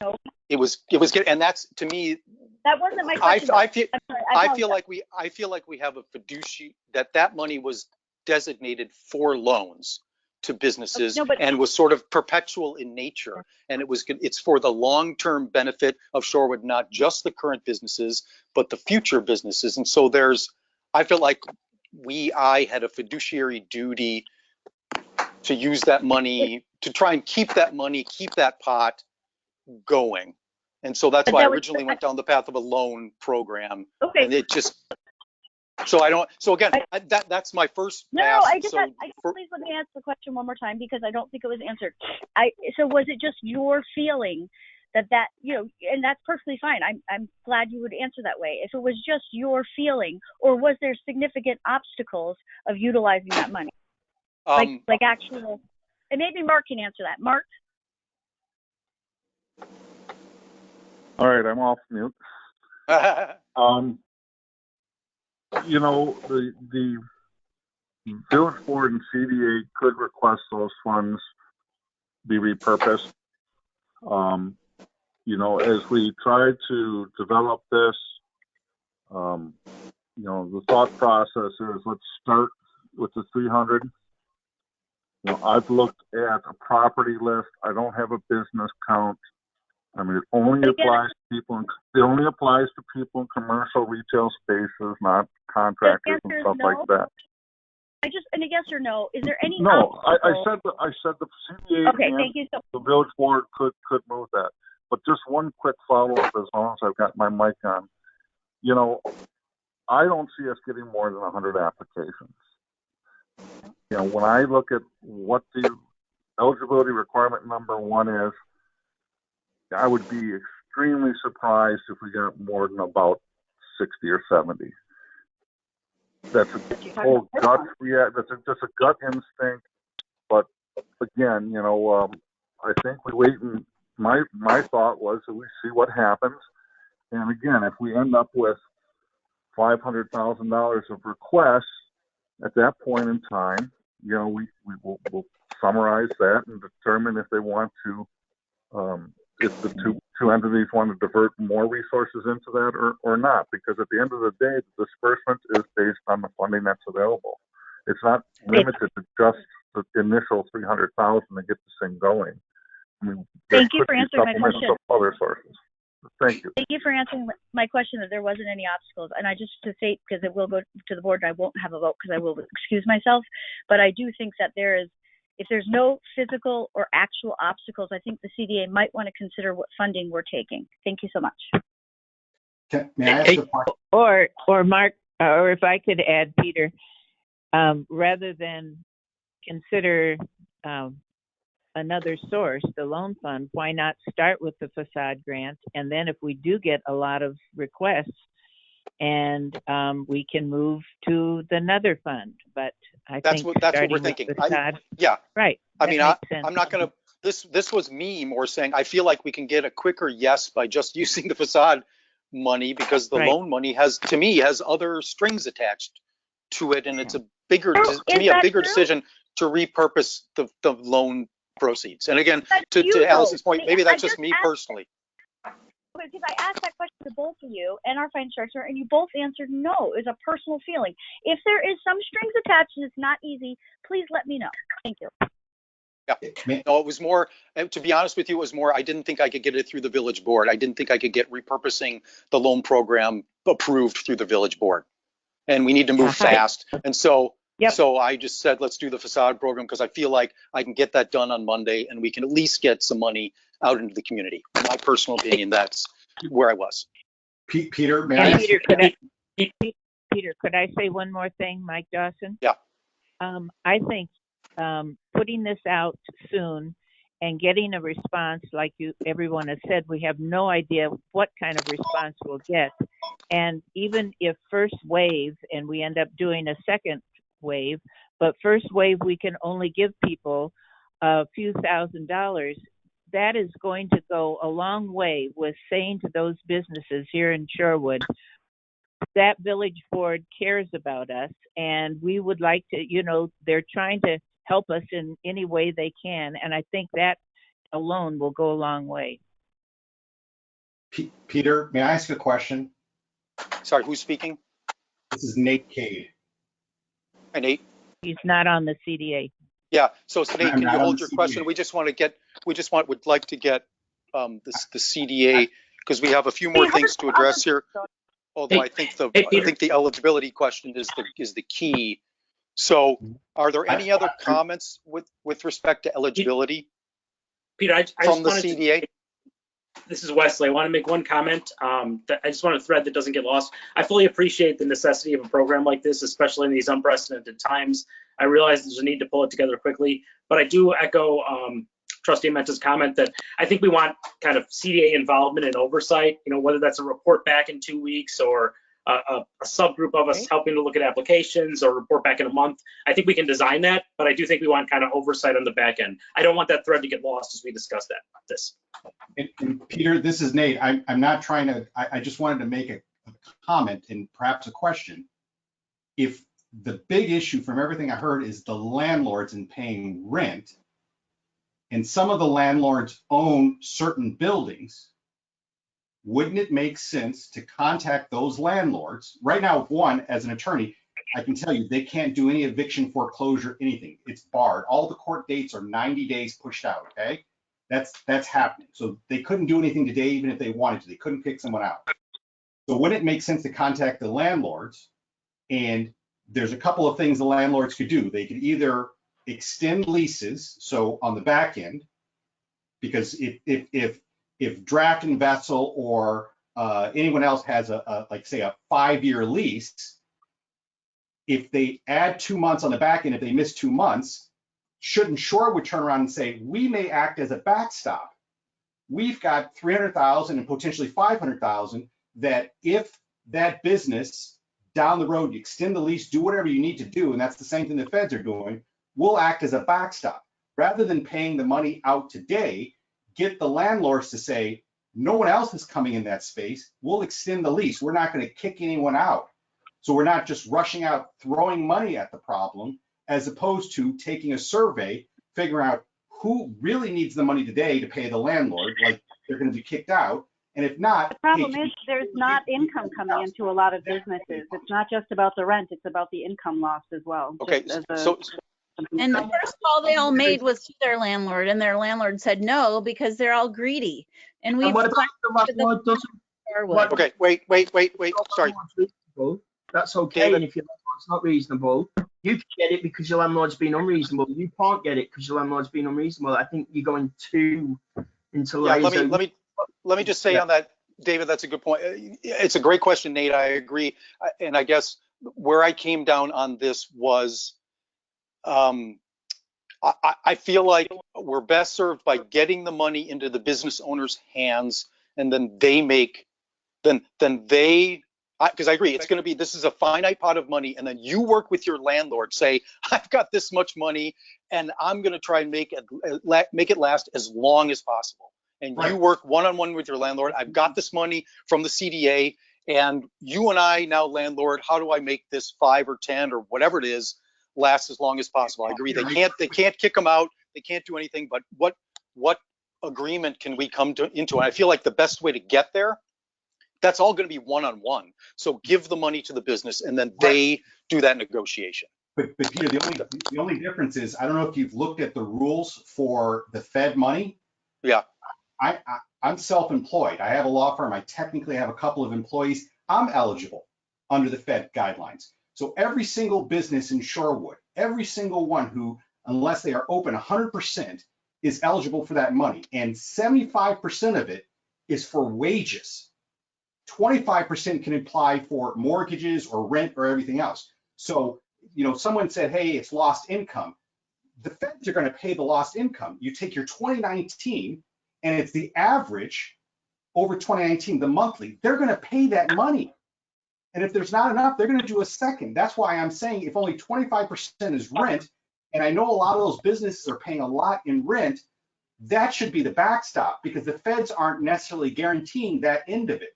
it was, and that's, to me, that wasn't my question. I feel like we have a fiduciary that money was designated for loans to businesses, and was sort of perpetual in nature. And it's for the long-term benefit of Shorewood, not just the current businesses, but the future businesses. And so I feel like I had a fiduciary duty to use that money, to try and keep that pot going. And so that's why I originally went down the path of a loan program. Okay. And it just, so again, that's my first pass. Please let me ask the question one more time, because I don't think it was answered. So was it just your feeling that, and that's perfectly fine. I'm glad you would answer that way. If it was just your feeling, or was there significant obstacles of utilizing that money? Like actual, and maybe Mark can answer that. Mark? All right, I'm off mute. The village board and CDA could request those funds be repurposed. As we try to develop this, the thought process is, let's start with the 300. I've looked at a property list. I don't have a business count. I mean, it only applies to people in commercial retail spaces, not contractors and stuff like that. And a yes or no, is there any No, I obstacle? I said the CDA and the village board could move that. But just one quick follow-up, as long as I've got my mic on. I don't see us getting more than 100 applications. When I look at what the eligibility requirement number one is, I would be extremely surprised if we got more than about 60 or 70. That's a whole gut. Yeah, that's just a gut instinct. But again, I think we wait, and my thought was that we see what happens. And again, if we end up with $500,000 of requests at that point in time, we'll summarize that and determine if they want to, if the two entities want to divert more resources into that or not. Because at the end of the day, the disbursement is based on the funding that's available. It's not limited to just the initial $300,000 to get this thing going. I mean, thank you for answering my question. Other sources. Thank you. Thank you for answering my question that there wasn't any obstacles. And I just to say, because it will go to the board and I won't have a vote because I will excuse myself, but I do think that if there's no physical or actual obstacles, I think the CDA might want to consider what funding we're taking. Thank you so much. May I ask a question? Or Mark, or if I could add, Peter, rather than consider another source, the loan fund, why not start with the facade grant? And then if we do get a lot of requests, and we can move to another fund. But that's what we're thinking. Yeah. Right. I mean, I'm not going to, this was me more saying, I feel like we can get a quicker yes by just using the facade money, because the loan money has other strings attached to it. And it's a bigger, decision to repurpose the loan proceeds. And again, to Alice's point, maybe that's just me personally. Because I asked that question to both of you and our finance director, and you both answered no. It's a personal feeling. If there is some strings attached and it's not easy, please let me know. Thank you. Yeah. No, it was more, to be honest with you, it was more, I didn't think I could get it through the village board. I didn't think I could get repurposing the loan program approved through the village board. And we need to move fast. And so, so I just said, let's do the facade program, because I feel like I can get that done on Monday and we can at least get some money out into the community. In my personal opinion, that's where I was. Peter, Peter, could I say one more thing, Mike Dawson? Yeah. I think putting this out soon and getting a response, like everyone has said, we have no idea what kind of response we'll get. And even if first wave, and we end up doing a second wave, but first wave we can only give people a few $1,000s, that is going to go a long way with saying to those businesses here in Shorewood, that village board cares about us, and we would like to, they're trying to help us in any way they can. And I think that alone will go a long way. Peter, may I ask a question? Sorry, who's speaking? This is Nate Cade. Hi, Nate. He's not on the CDA. Yeah, so Nate, can you hold your question? We just would like to get the CDA, because we have a few more things to address here. Although I think the eligibility question is the key. So, are there any other comments with respect to eligibility? Peter, I from the CDA? This is Wesley. I want to make one comment that I just want to thread that doesn't get lost. I fully appreciate the necessity of a program like this, especially in these unprecedented times. I realize there's a need to pull it together quickly, but I do echo Trustee Menta's comment that I think we want kind of CDA involvement and oversight, whether that's a report back in 2 weeks or a subgroup of us helping to look at applications or report back in a month. I think we can design that, but I do think we want kind of oversight on the back end. I don't want that thread to get lost as we discuss this. And Peter, this is Nate. I'm not trying to, I just wanted to make a comment and perhaps a question. If the big issue from everything I heard is the landlords in paying rent, and some of the landlords own certain buildings, wouldn't it make sense to contact those landlords? Right now, one, as an attorney, I can tell you they can't do any eviction, foreclosure, anything. It's barred. All the court dates are 90 days pushed out, okay? That's happening. So they couldn't do anything today, even if they wanted to. They couldn't kick someone out. So wouldn't it make sense to contact the landlords? And there's a couple of things the landlords could do. They could either extend leases, so on the back end, because if Draft and Vessel or anyone else has like say a 5-year lease, if they add 2 months on the back end, if they miss 2 months, shouldn't Shorewood turn around and say, we may act as a backstop. We've got $300,000 and potentially $500,000 that if that business down the road, you extend the lease, do whatever you need to do, and that's the same thing the feds are doing, we'll act as a backstop. rather than paying the money out today, get the landlords to say, no one else is coming in that space. We'll extend the lease. We're not going to kick anyone out. So we're not just rushing out, throwing money at the problem, as opposed to taking a survey, figuring out who really needs the money today to pay the landlord, like they're going to be kicked out. And if not, the problem is there's not income coming into a lot of businesses. It's not just about the rent, it's about the income loss as well. Okay, and the first call they all made was to their landlord, and their landlord said no because they're all greedy. And we've what about the landlord doesn't? Okay, wait. Sorry. That's okay. David. And if your landlord's not reasonable, you can get it because your landlord's been unreasonable. You can't get it because your landlord's been unreasonable. I think you're going too into layers. Yeah, let me just say on that, David, that's a good point. It's a great question, Nate. I agree. And I guess where I came down on this was, I feel like we're best served by getting the money into the business owner's hands, and then they make, because I agree, it's going to be, this is a finite pot of money, and then you work with your landlord, say, I've got this much money, and I'm going to try and make it last as long as possible. And you work one-on-one with your landlord. I've got this money from the CDA, and you and I now, landlord, how do I make this 5 or 10 or whatever it is last as long as possible? I agree. They can't kick them out. They can't do anything. But what agreement can we come into? And I feel like the best way to get there, that's all going to be one-on-one. So give the money to the business, and then they do that negotiation. But Peter, the only difference is, I don't know if you've looked at the rules for the Fed money. Yeah. I'm self-employed. I have a law firm. I technically have a couple of employees. I'm eligible under the Fed guidelines. So every single business in Shorewood, every single one who, unless they are open 100%, is eligible for that money. And 75% of it is for wages. 25% can apply for mortgages or rent or everything else. So, someone said, hey, it's lost income. The feds are going to pay the lost income. You take your 2019 and it's the average over 2019, the monthly, they're going to pay that money. And if there's not enough, they're going to do a second. That's why I'm saying if only 25% is rent, and I know a lot of those businesses are paying a lot in rent, that should be the backstop, because the feds aren't necessarily guaranteeing that end of it.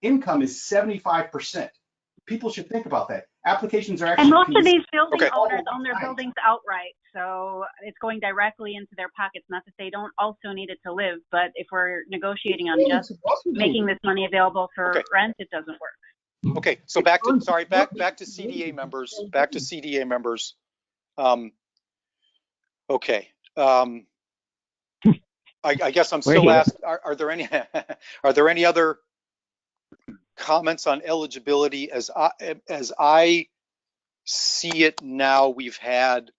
Income is 75%. People should think about that. Applications are actually— And most of these building owners own their buildings outright, so it's going directly into their pockets. Not that they don't also need it to live, but if we're negotiating on just making this money available for rent, it doesn't work. Okay, so back to CDA members. Back to CDA members. Okay. I guess I'm still asked. Are there any other comments on eligibility? As I see it now, we've had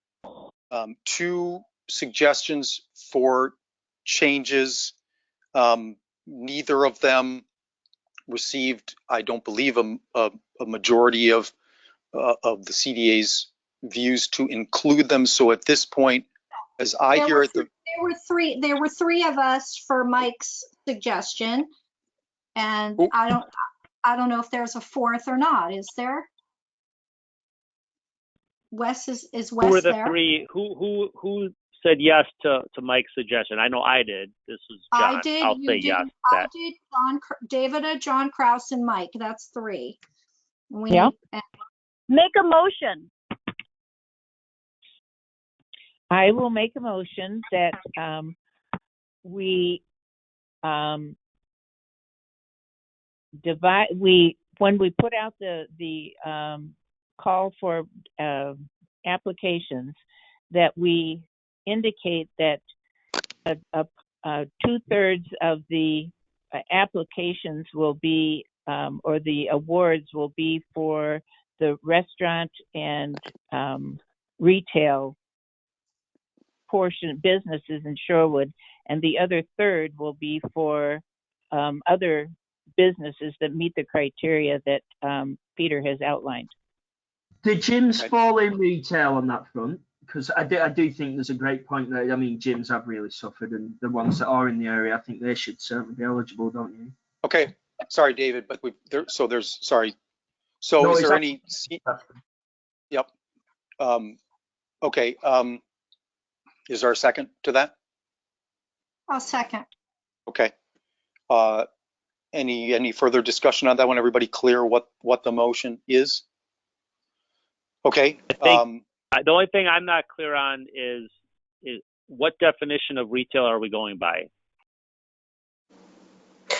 2 suggestions for changes. Neither of them received, I don't believe, a majority of the CDA's views to include them. So at this point, as I hear it, there were three of us for Mike's suggestion, and I don't know if there's a fourth or not. Is there? Wes is Wes who were the there? 3? Who said yes to Mike's suggestion? I know I did. This is John. I did. I'll say did, yes. I did. David, John Kraus, and Mike. That's 3. Make a motion. I will make a motion that we when we put out the call for applications, that we indicate that 2/3 of the applications will be, or the awards will be for the restaurant and retail portion businesses in Shorewood, and the other 1/3 will be for other businesses that meet the criteria that Peter has outlined. Did gyms fall in retail on that front? Because I do think there's a great point there. I mean, gyms have really suffered, and the ones that are in the area, I think they should certainly be eligible, don't you? Okay, sorry, David, but sorry. So no, is there any? Yep. Okay. Is there a second to that? I'll second. Okay. Any further discussion on that one? Everybody clear what the motion is? Okay. The only thing I'm not clear on is what definition of retail are we going by?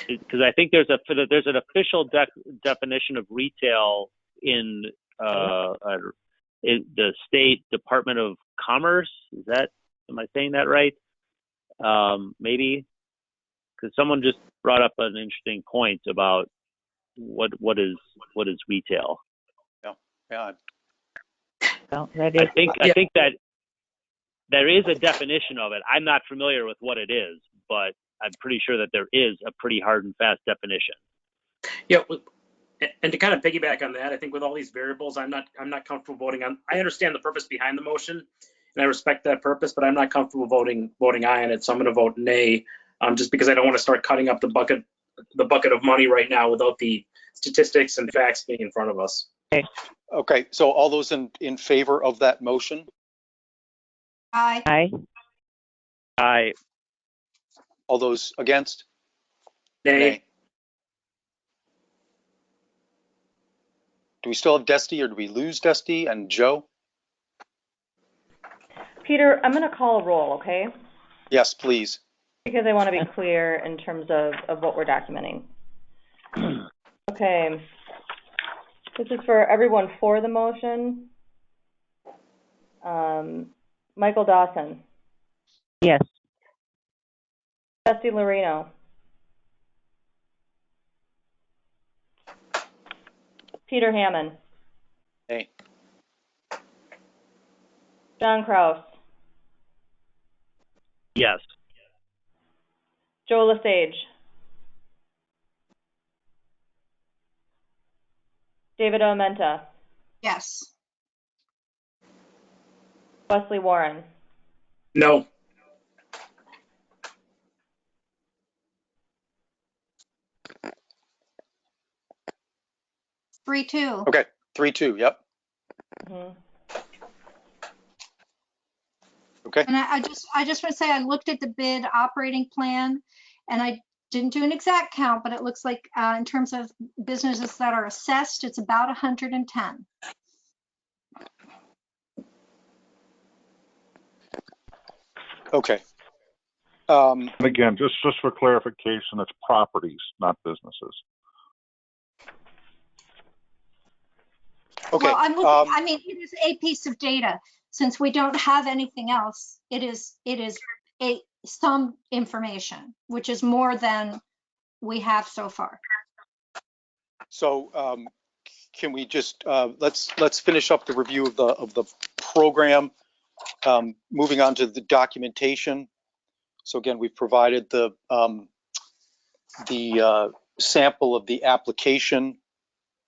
Because I think there's an official definition of retail in the State Department of Commerce. Am I saying that right? Maybe, because someone just brought up an interesting point about what is retail. Yeah. Well, that I is, think that there is a definition of it. I'm not familiar with what it is, but I'm pretty sure that there is a pretty hard and fast definition. Yeah, and to kind of piggyback on that, I think with all these variables, I'm not comfortable voting on. I understand the purpose behind the motion, and I respect that purpose, but I'm not comfortable voting aye on it. So I'm going to vote nay, just because I don't want to start cutting up the bucket of money right now without the statistics and facts being in front of us. Okay. So all those in favor of that motion? Aye. aye. Aye. All those against? Nay. Do we still have Dusty, or do we lose Dusty and Joe? Peter, I'm going to call a roll, okay? Yes, please. Because I want to be clear in terms of what we're documenting. Okay. This is for everyone for the motion. Michael Dawson. Yes. Dusty Lorino. Peter Hammond. Nay. John Kraus. Yes. Joe Lesage. David Omenta. Yes. Wesley Warren. No. Three, two. Okay. 3-2. Yep. Mm-hmm. Okay. And I just want to say I looked at the bid operating plan, and I didn't do an exact count, but it looks like in terms of businesses that are assessed, it's about 110. Okay. And again, just for clarification, it's properties, not businesses. Okay. Well, I'm looking, I mean, it is a piece of data. Since we don't have anything else, it is some information, which is more than we have so far. So can we just let's finish up the review of the program. Moving on to the documentation. So again, we've provided the sample of the application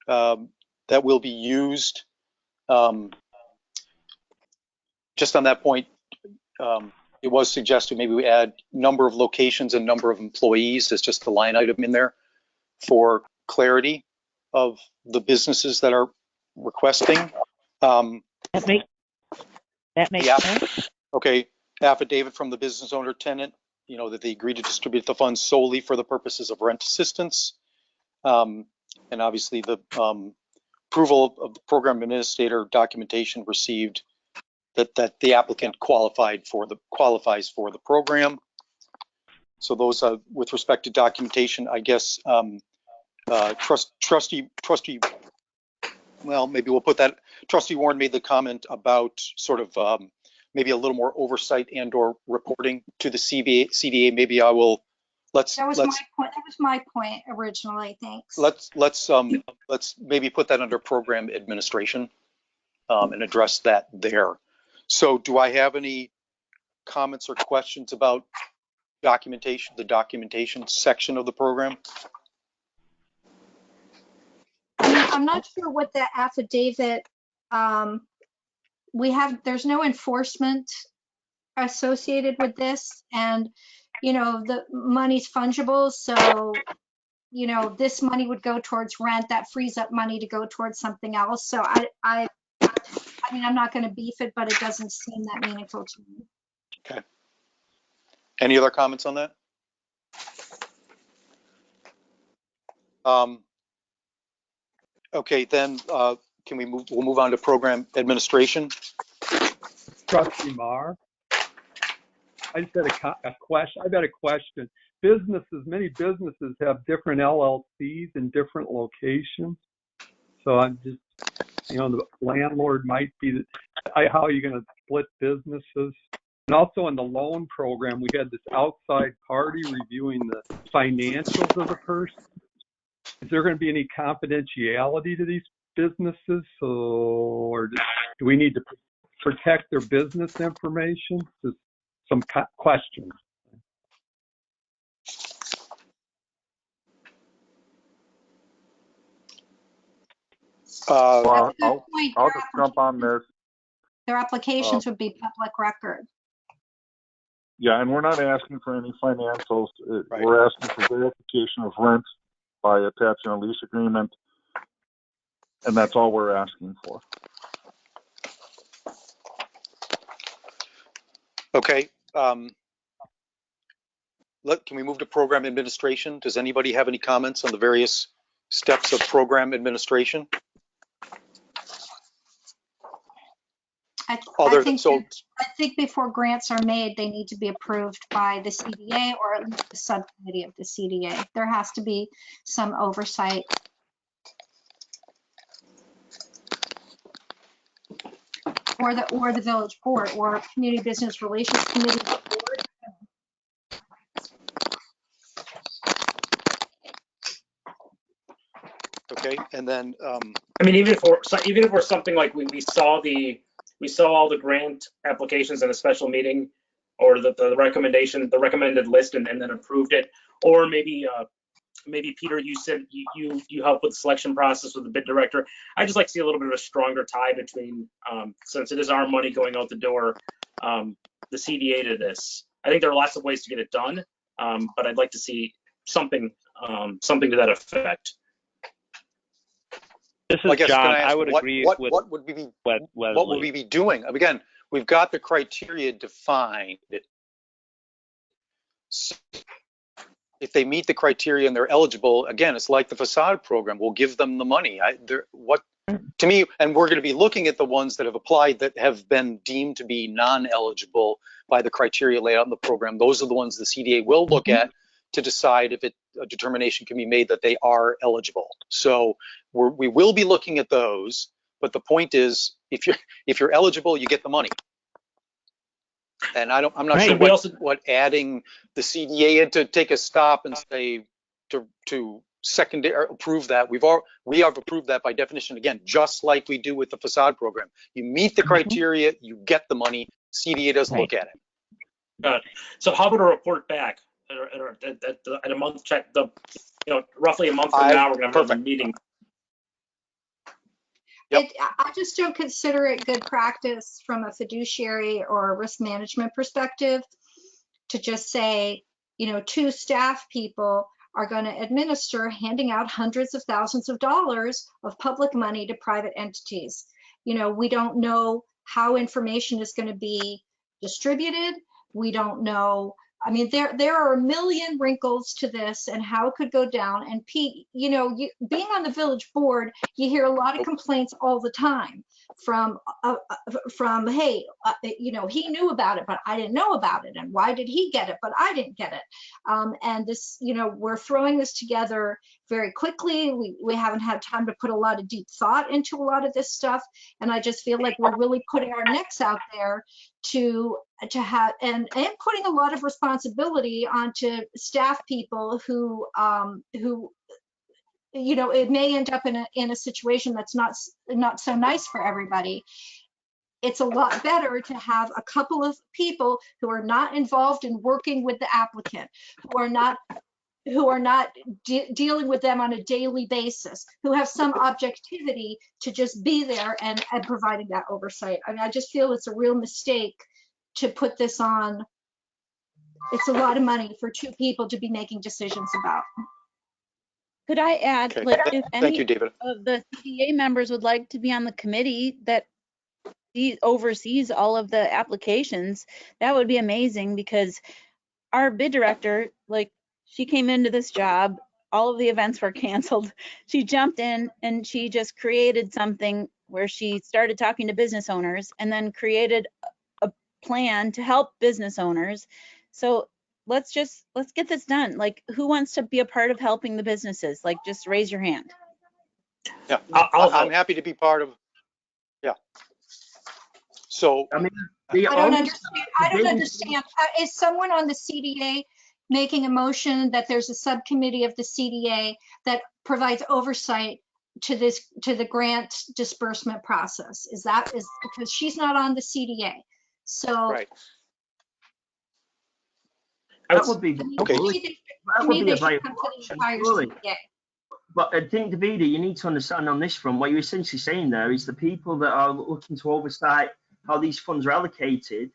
that will be used. Just on that point, it was suggested maybe we add number of locations and number of employees as just the line item in there for clarity of the businesses that are requesting. That makes sense. Okay, affidavit from the business owner tenant, that they agree to distribute the funds solely for the purposes of rent assistance. And obviously the approval of the program administrator documentation received that the applicant qualifies for the program. So those with respect to documentation, I guess trustee, well, maybe we'll put that. Trustee Warren made the comment about sort of maybe a little more oversight and/or reporting to the CDA. Maybe I will. That was my point originally. Thanks. Let's maybe put that under program administration and address that there. So, do I have any comments or questions about documentation, the documentation section of the program? I'm not sure what the affidavit, there's no enforcement associated with this, and the money's fungible, so this money would go towards rent, that frees up money to go towards something else. So I mean, I'm not going to beef it, but it doesn't seem that meaningful to me. Okay. Any other comments on that? Okay, then can we move? We'll move on to program administration. Trustee Marr, I just had a question. I've got a question. Many businesses have different LLCs in different locations. So I'm just, the landlord might be, how are you going to split businesses? And also in the loan program, we had this outside party reviewing the financials of the person. Is there going to be any confidentiality to these businesses? Or do we need to protect their business information? Just some questions. Well, I'll just jump on this. Their applications would be public record. Yeah, and we're not asking for any financials. Right. We're asking for verification of rent by attaching a lease agreement, and that's all we're asking for. Okay. Can we move to program administration? Does anybody have any comments on the various steps of program administration? I think before grants are made, they need to be approved by the CDA or at least the subcommittee of the CDA. There has to be some oversight. Or the village board or community business relations committee board. Okay, and then I mean, even if we're something like we saw all the grant applications in a special meeting, or the recommended list, and then approved it, or maybe Peter, you said you help with the selection process with the bid director. I just like to see a little bit of a stronger tie between, since it is our money going out the door, the CDA to this. I think there are lots of ways to get it done, but I'd like to see something to that effect. This is John. I would agree with what would we be doing? Again, we've got the criteria defined. So if they meet the criteria and they're eligible, again, it's like the facade program. We'll give them the money. To me, and we're going to be looking at the ones that have applied that have been deemed to be non-eligible by the criteria laid out in the program. Those are the ones the CDA will look at to decide if a determination can be made that they are eligible. So we will be looking at those, but the point is, if you're eligible, you get the money. And I'm not sure what adding the CDA in to take a stop and say to secondary approve that. We have approved that by definition, again, just like we do with the facade program. You meet the criteria, you get the money. CDA doesn't look at it. So how about a report back at a month check? Roughly a month from now, we're going to have a meeting. Yep. I just don't consider it good practice from a fiduciary or risk management perspective to just say, 2 staff people are going to administer handing out hundreds of thousands of dollars of public money to private entities. We don't know how information is going to be distributed. We don't know. I mean, there are a million wrinkles to this and how it could go down. And Pete, being on the village board, you hear a lot of complaints all the time from hey, he knew about it, but I didn't know about it. And why did he get it, but I didn't get it? And this, we're throwing this together very quickly. We haven't had time to put a lot of deep thought into a lot of this stuff. And I just feel like we're really putting our necks out there to have and putting a lot of responsibility onto staff people who it may end up in a situation that's not so nice for everybody. It's a lot better to have a couple of people who are not involved in working with the applicant, who are not dealing with them on a daily basis, who have some objectivity to just be there and providing that oversight. I mean, I just feel it's a real mistake to put this on. It's a lot of money for 2 people to be making decisions about. Could I add, Okay. if Thank any you, David. of the CDA members would like to be on the committee, that oversees all of the applications, that would be amazing, because our bid director, like, she came into this job, all of the events were canceled. She jumped in and she just created something where she started talking to business owners and then created a plan to help business owners. So let's get this done. Like, who wants to be a part of helping the businesses? Like, just raise your hand. Yeah, I'm happy to be part of. Yeah. So I mean, I don't understand. Is someone on the CDA making a motion that there's a subcommittee of the CDA that provides oversight to the grant disbursement process? Is because she's not on the CDA? So right. That would be okay. That would be a viable option, surely. But I think, Davida, you need to understand on this front, what you're essentially saying there is the people that are looking to oversight how these funds are allocated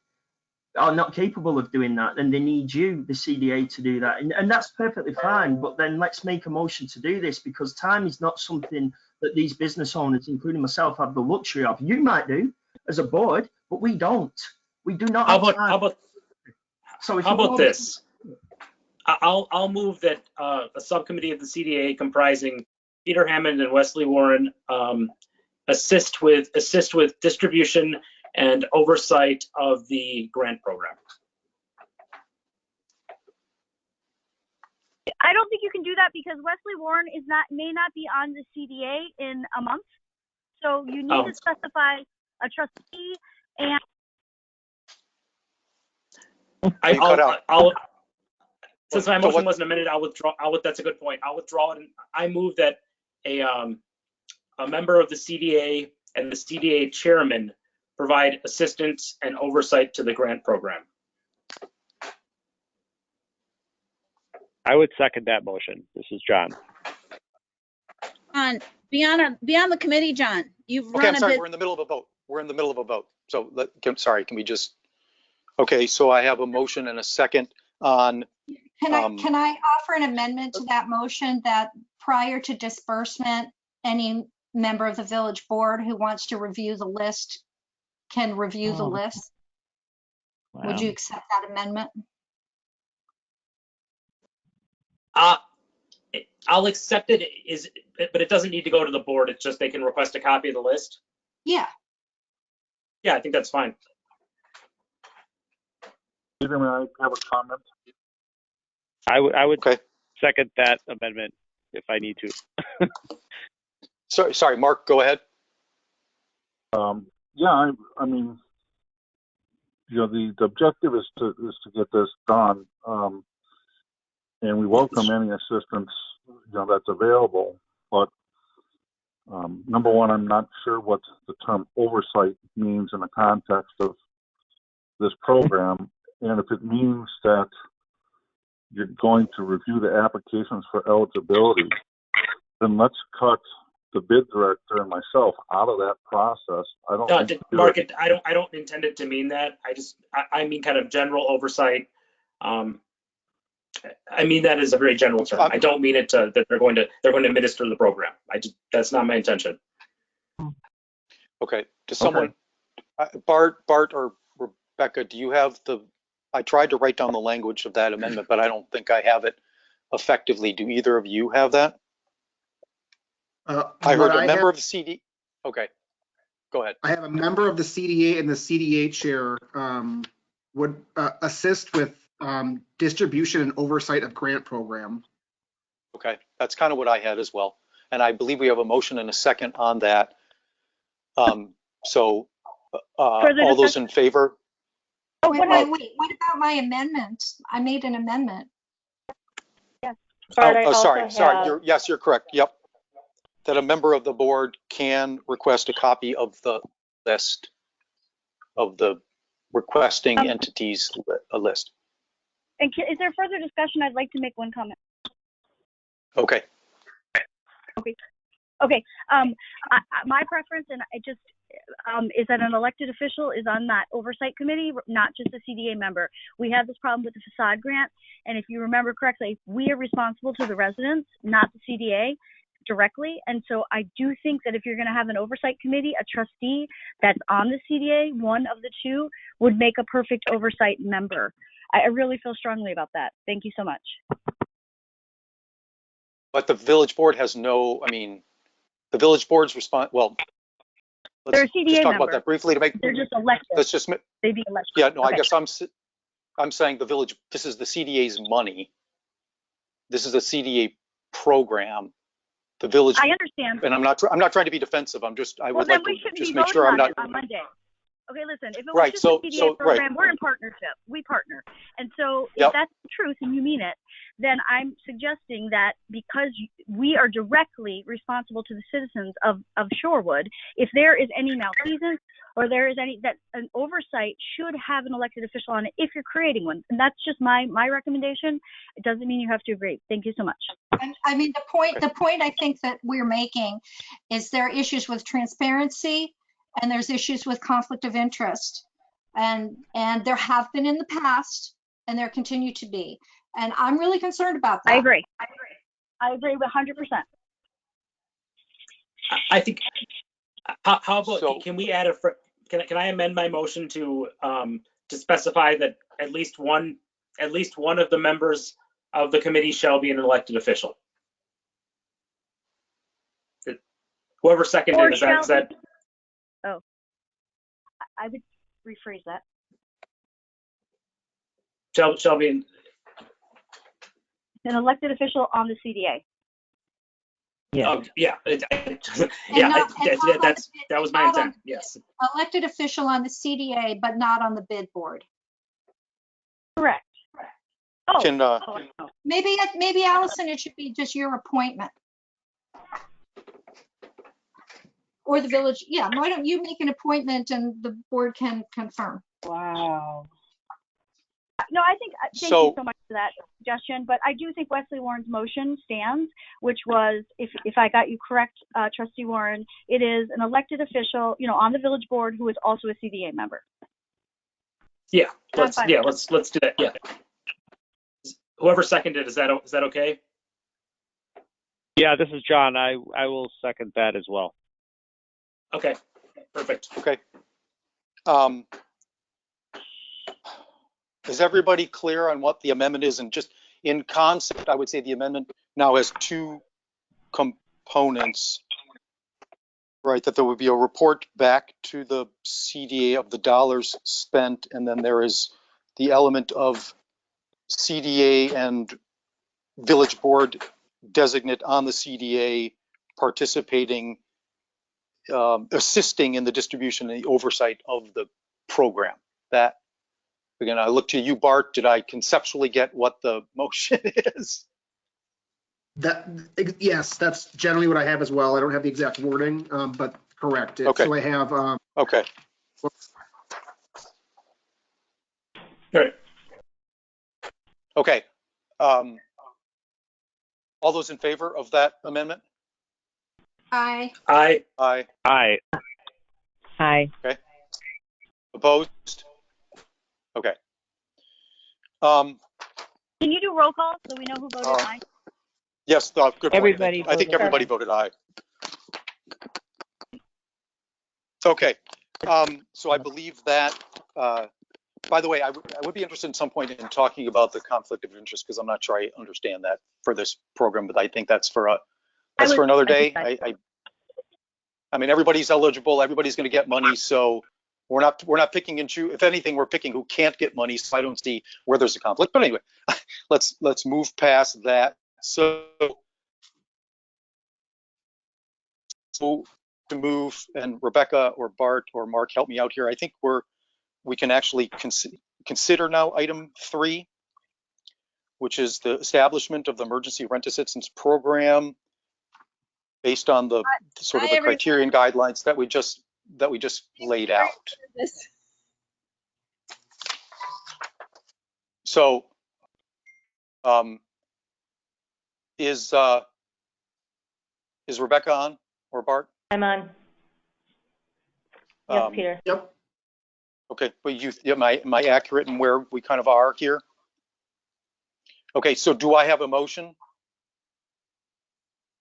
are not capable of doing that, and they need you, the CDA, to do that. And that's perfectly fine, but then let's make a motion to do this, because time is not something that these business owners, including myself, have the luxury of. You might do as a board, but we don't. We do not have time. How about this? I'll move that a subcommittee of the CDA comprising Peter Hammond and Wesley Warren assist with distribution and oversight of the grant program. I don't think you can do that because Wesley Warren may not be on the CDA in a month. So you need to specify a trustee and since my motion wasn't amended, I'll withdraw. That's a good point. I'll withdraw it, and I move that a member of the CDA and the CDA chairman provide assistance and oversight to the grant program. I would second that motion. This is John. Be on the committee, John. You've run I'm sorry. We're in the middle of a vote. So sorry. Can we just? Okay. So I have a motion and a second on. Can I offer an amendment to that motion that prior to disbursement, any member of the village board who wants to review the list can review the list? Wow. Would you accept that amendment? I'll accept it, but it doesn't need to go to the board. It's just they can request a copy of the list. Yeah. Yeah, I think that's fine. Peter, may I have a comment? I would second that amendment if I need to. Sorry, Mark, go ahead. Yeah, I mean, the objective is to get this done, and we welcome any assistance that's available. But number one, I'm not sure what the term oversight means in the context of this program, and if it means that you're going to review the applications for eligibility, then let's cut the bid director and myself out of that process. I don't intend it to mean that. I mean kind of general oversight. I mean that is a very general term. I don't mean it that they're going to administer the program. That's not my intention. Okay. Does someone, Bart or Rebecca, do you have I tried to write down the language of that amendment, but I don't think I have it effectively. Do either of you have that? I heard a member of the CD. Okay, go ahead. I have a member of the CDA, and the CDA chair would assist with distribution and oversight of grant program. Okay, that's kind of what I had as well. And I believe we have a motion and a second on that. So all those in favor? Oh, wait, what about my amendment? I made an amendment. Yes. Sorry. You're correct. Yep. That a member of the board can request a copy of the list of the requesting entities list. And is there further discussion? I'd like to make one comment. Okay. Okay. My preference, and I just is that an elected official is on that oversight committee, not just a CDA member. We had this problem with the facade grant, and if you remember correctly, we are responsible to the residents, not the CDA, directly. And so I do think that if you're going to have an oversight committee, a trustee that's on the CDA, one of the two, would make a perfect oversight member. I really feel strongly about that. Thank you so much. But the village board has no, I mean, the village board's response, well, They're a let's CDA just talk member. about that briefly to make, They're just elected. let's just, They'd be elected. yeah, no, Okay. I guess I'm saying the village, this is the CDA's money. This is a CDA program. The village, I understand. and I'm not trying to be defensive. I Well, would then like we to shouldn't just be make voting sure I'm on not. it on Monday. Okay, listen, if it was Right, just so- a CDA so- program, right. we're in partnership. We partner. And so if Yep. that's the truth and you mean it, then I'm suggesting that because we are directly responsible to the citizens of Shorewood, if there is any malfeasance or there is any, that an oversight should have an elected official on it if you're creating one. And that's just my recommendation. It doesn't mean you have to agree. Thank you so much. I mean, the point I think that we're making is there are issues with transparency and there's issues with conflict of interest. And there have been in the past and there continue to be. And I'm really concerned about that. I agree. I agree with 100%. I think, how about, can we add can I amend my motion to specify that at least one of the members of the committee shall be an elected official? Whoever seconded, is that? Oh, I would rephrase that. Shall be an elected official on the CDA. Yeah. Oh, yeah. That was my intent. Yes. Elected official on the CDA, but not on the bid board. Correct. Oh, Maybe Allison, it should be just your appointment. Or the village, yeah, why don't you make an appointment and the board can confirm? Wow. No, I think, thank you so much for that suggestion, but I do think Wesley Warren's motion stands, which was, if I got you correct, Trustee Warren, it is an elected official, on the village board who is also a CDA member. Yeah, let's do that. Yeah. Whoever seconded, is that okay? Yeah, this is John. I will second that as well. Okay, perfect. Okay. Is everybody clear on what the amendment is? And just in concept, I would say the amendment now has two components, right? That there would be a report back to the CDA of the dollars spent, and then there is the element of CDA and village board designate on the CDA participating, assisting in the distribution and the oversight of the program. That, again, I look to you, Bart. Did I conceptually get what the motion is? Yes, that's generally what I have as well. I don't have the exact wording, but correct. Okay. So I have. Okay. Good. Okay. All those in favor of that amendment? Aye. Aye. Aye. Aye. Aye. Okay. Opposed? Okay. Can you do roll call so we know who voted aye? Yes, good point. Everybody I think everybody voted aye. Okay. So I believe that, by the way, I would be interested in some point in talking about the conflict of interest, because I'm not sure I understand that for this program, but I think that's for another day. I mean, everybody's eligible, everybody's going to get money, so we're not picking and choose. If anything, we're picking who can't get money. So I don't see where there's a conflict. But anyway, let's move past that. So to move, and Rebecca or Bart or Mark, help me out here. I think we can actually consider now item 3, which is the establishment of the emergency rent assistance program based on the sort of the criterion guidelines that we just laid out. So is Rebecca on or Bart? I'm on. Yes, Peter. Yep. Okay, but am I accurate in where we kind of are here? Okay, so do I have a motion?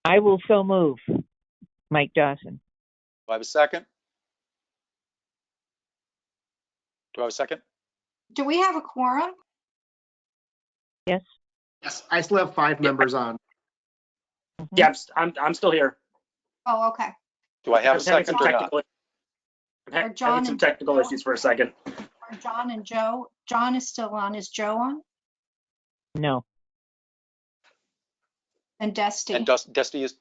I will so move. Mike Dawson. Do I have a second? Do I have a second? Do we have a quorum? Yes. Yes, I still have 5 members on. Yeah, I'm still here. Oh, okay. Do I have I'm a second or not? I'm having some technical issues for a second. Are John and Joe? John is still on. Is Joe on? No. And Dusty? And Dusty is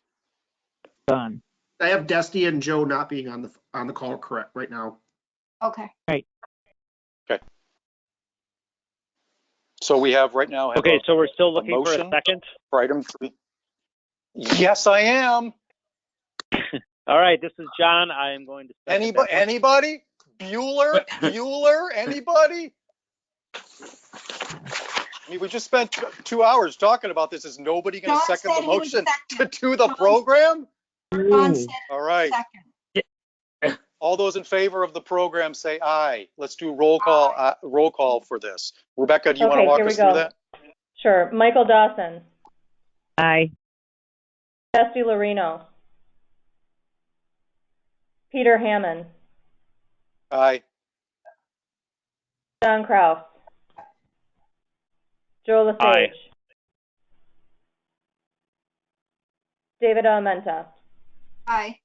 gone. I have Dusty and Joe not being on the call correct right now. Okay. Right. Okay. So we have right now. Okay, so we're still looking for a second for item 3. Yes, I am. All right, this is John. I am going to. Anybody? Bueller? Anybody? I mean, we just spent 2 hours talking about this. Is nobody going to second the motion to do the program? John said all right. Second. All those in favor of the program say aye. Let's do roll call for this. Rebecca, do you want to walk us through that? Sure. Michael Dawson. Aye. Dusty Lorino. Peter Hammond. Aye. John Kraus. Joe LaSage. Aye. David Almenta. Aye.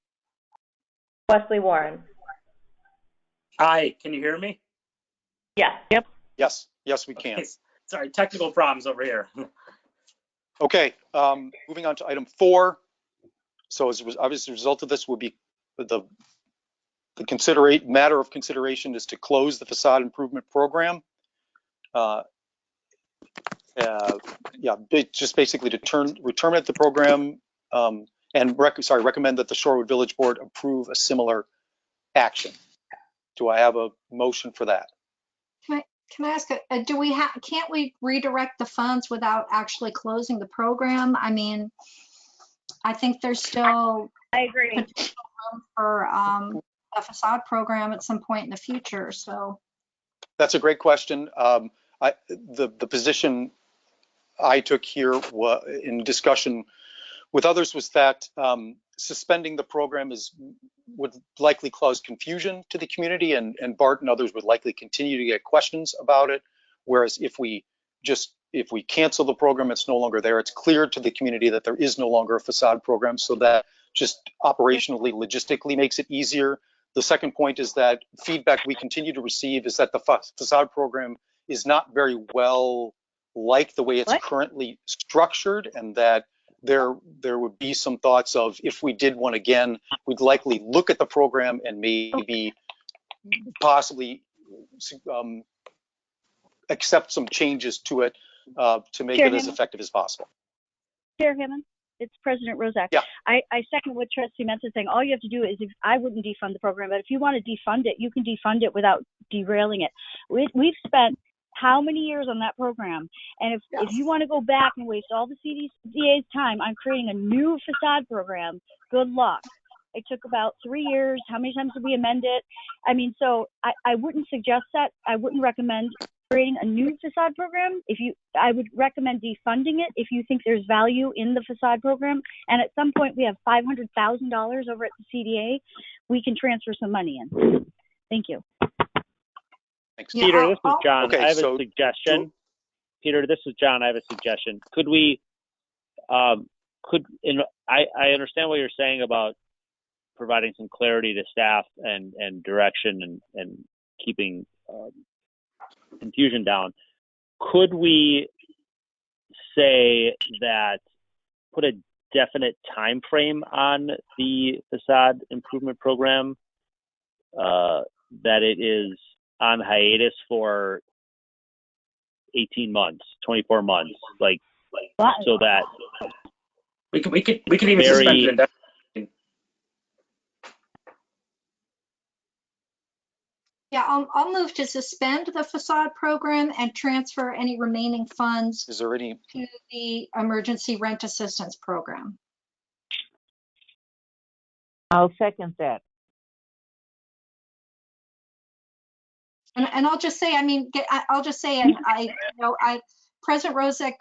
Wesley Warren. Aye. Can you hear me? Yes. Yep. Yes. Yes, we can. Sorry, technical problems over here. Okay. Moving on to item 4. So as obviously, the result of this will be the matter of consideration is to close the facade improvement program. Just basically to re-terminate the program and recommend that the Shorewood Village Board approve a similar action. Do I have a motion for that? Can I ask, can't we redirect the funds without actually closing the program? I mean, I think there's still I agree. potential room for a facade program at some point in the future, so. That's a great question. The position I took here in discussion with others was that suspending the program would likely cause confusion to the community, and Bart and others would likely continue to get questions about it. Whereas if we cancel the program, it's no longer there. It's clear to the community that there is no longer a facade program, so that just operationally, logistically makes it easier. The second point is that feedback we continue to receive is that the facade program is not very well like the way it's currently structured, and that there would be some thoughts of, if we did one again, we'd likely look at the program and maybe possibly accept some changes to it to make it as effective as possible. Chair Hammond, it's President Rozak. Yeah. I second what Trustee Menta is saying. All you have to do is, I wouldn't defund the program, but if you want to defund it, you can defund it without derailing it. We've spent how many years on that program? And if you want to go back and waste all the CDA's time on creating a new facade program, good luck. It took about 3 years. How many times did we amend it? I mean, so I wouldn't suggest that. I wouldn't recommend creating a new facade program. I would recommend defunding it if you think there's value in the facade program. And at some point we have $500,000 over at the CDA. We can transfer some money in. Thank you. Thanks. Peter, this is John. Okay, I have a suggestion. Peter, this is John. I have a suggestion. Could we, I understand what you're saying about providing some clarity to staff and direction and keeping confusion down. Could we say that, put a definite time frame on the facade improvement program, that it is on hiatus for 18 months, 24 months, so that we could even suspend it indefinitely. Yeah, I'll move to suspend the facade program and transfer any remaining funds to the emergency rent assistance program. I'll second that. And I'll just say, President Rozak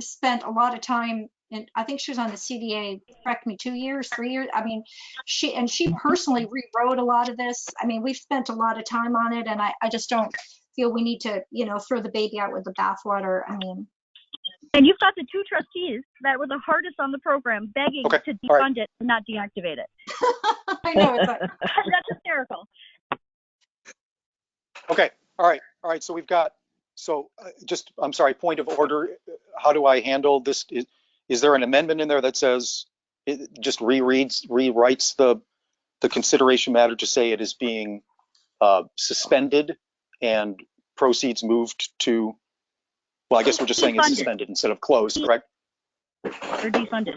spent a lot of time, and I think she was on the CDA, correct me, 2 years, 3 years. I mean, she personally rewrote a lot of this. I mean, we've spent a lot of time on it, and I just don't feel we need to, throw the baby out with the bathwater. I mean. And you've got the 2 trustees that were the hardest on the program begging to defund it and not deactivate it. I know. That's hysterical. Okay. All right. So we've got, I'm sorry, point of order. How do I handle this? Is there an amendment in there that says, it just rewrites the consideration matter to say it is being suspended and proceeds moved to, well, I guess we're just saying it's suspended instead of closed, correct? Or defunded.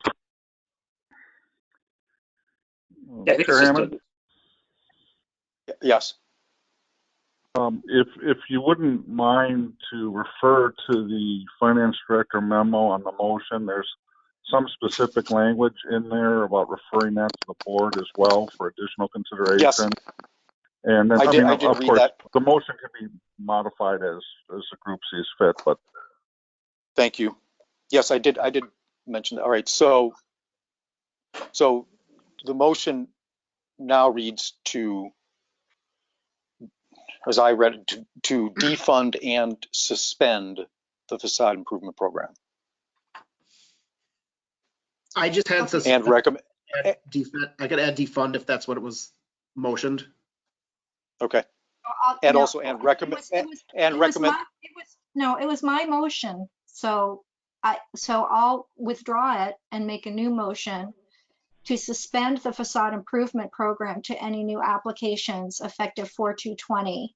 Yeah, I think it's just Yes. If you wouldn't mind to refer to the finance director memo on the motion, there's some specific language in there about referring that to the board as well for additional consideration. Yes. And then, I did of read course, that. the motion can be modified as the group sees fit, but. Thank you. Yes, I did mention that. All right. So the motion now reads to, as I read it, to defund and suspend the facade improvement program. I just had to. And recommend. I could add defund if that's what it was motioned. Okay. And also recommend. No, it was my motion. So I'll withdraw it and make a new motion to suspend the facade improvement program to any new applications effective 4/2/20,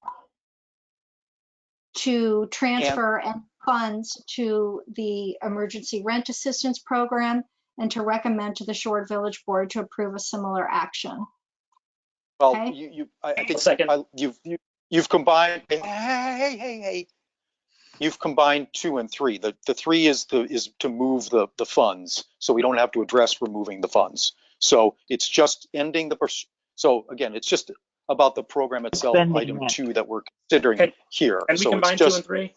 to transfer and funds to the emergency rent assistance program, and to recommend to the Shorewood Village Board to approve a similar action. Well, okay? I think you've combined. Hey. You've combined 2 and 3. The 3 is to move the funds, so we don't have to address removing the funds. So it's just ending so again, it's just about the program itself, item 2 that we're considering here. Can we combine 2 and 3?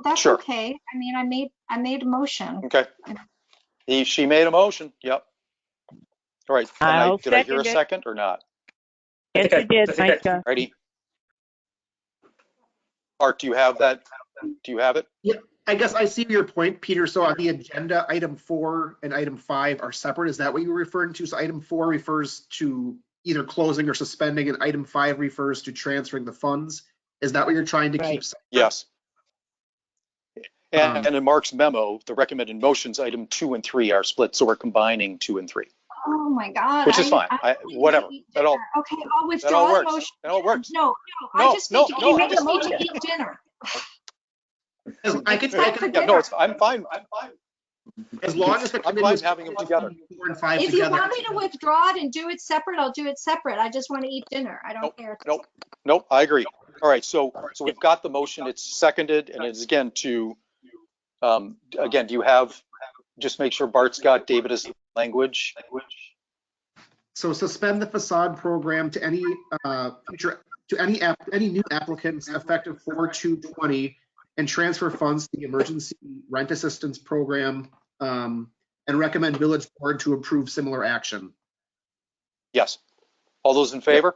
That's sure. Okay. I mean, I made a motion. Okay. She made a motion. Yep. All right. Did I hear a second or not? Yes, you did, Micah. Ready? Art, do you have that? Do you have it? Yeah, I guess I see your point, Peter. So on the agenda, item 4 and item 5 are separate. Is that what you were referring to? So item 4 refers to either closing or suspending, and item 5 refers to transferring the funds. Is that what you're trying to keep separate? Yes. And in Mark's memo, the recommended motions, item 2 and 3 are split, so we're combining 2 and 3. Oh my God. Which is fine. Whatever. That all. Okay, I'll withdraw the motion. That all works. No, I just need to eat dinner. I'm fine. As long as I'm fine having them together. 4 and 5 if together. you want me to withdraw it and do it separate, I'll do it separate. I just want to eat dinner. I don't care. Nope. I agree. All right. So we've got the motion. It's seconded, and it's again to again. Do you have? Just make sure Bart's got David's language. So suspend the facade program to any any new applicants effective 4/2/20, and transfer funds to the emergency rent assistance program, and recommend village board to approve similar action. Yes. All those in favor?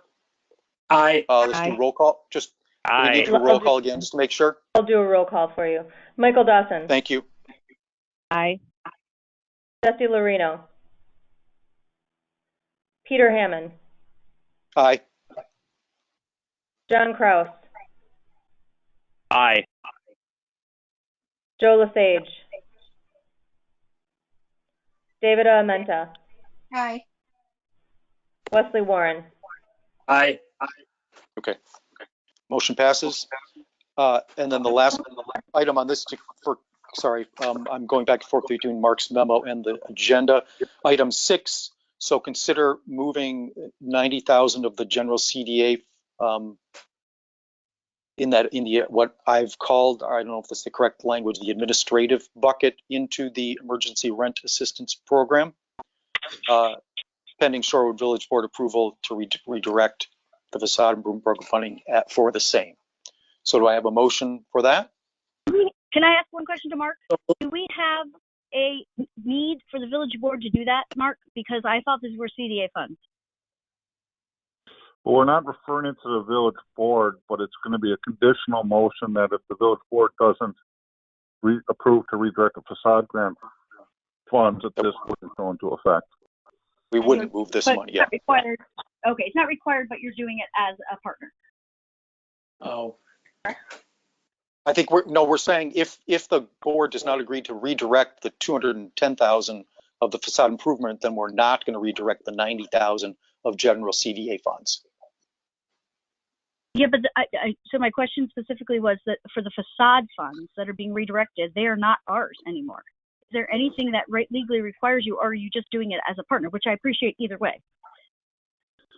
Aye. Let's do roll call. Do we need to do a roll call again just to make sure? I'll do a roll call for you. Michael Dawson. Thank you. Aye. Jesse Lorino. Peter Hammond. Aye. John Kraus. Aye. Joe Lesage. David Amenta. Aye. Wesley Warren. Aye. Okay. Motion passes. And then the last item on this, I'm going back and forth between Mark's memo and the agenda. Item 6. So consider moving 90,000 of the general CDA in the what I've called, I don't know if that's the correct language, the administrative bucket into the emergency rent assistance program, pending Shorewood Village Board approval to redirect the facade improvement program funding for the same. So do I have a motion for that? Can I ask one question to Mark? Do we have a need for the village board to do that, Mark? Because I thought these were CDA funds. Well, we're not referring it to the village board, but it's going to be a conditional motion that if the village board doesn't approve to redirect the facade grant funds, that this wouldn't go into effect. We wouldn't move this money. It's not required. Okay, it's not required, but you're doing it as a partner. Oh. I think we're saying if the board does not agree to redirect the 210,000 of the facade improvement, then we're not going to redirect the 90,000 of general CDA funds. Yeah, but so my question specifically was that for the facade funds that are being redirected, they are not ours anymore. Is there anything that legally requires you, or are you just doing it as a partner, which I appreciate either way?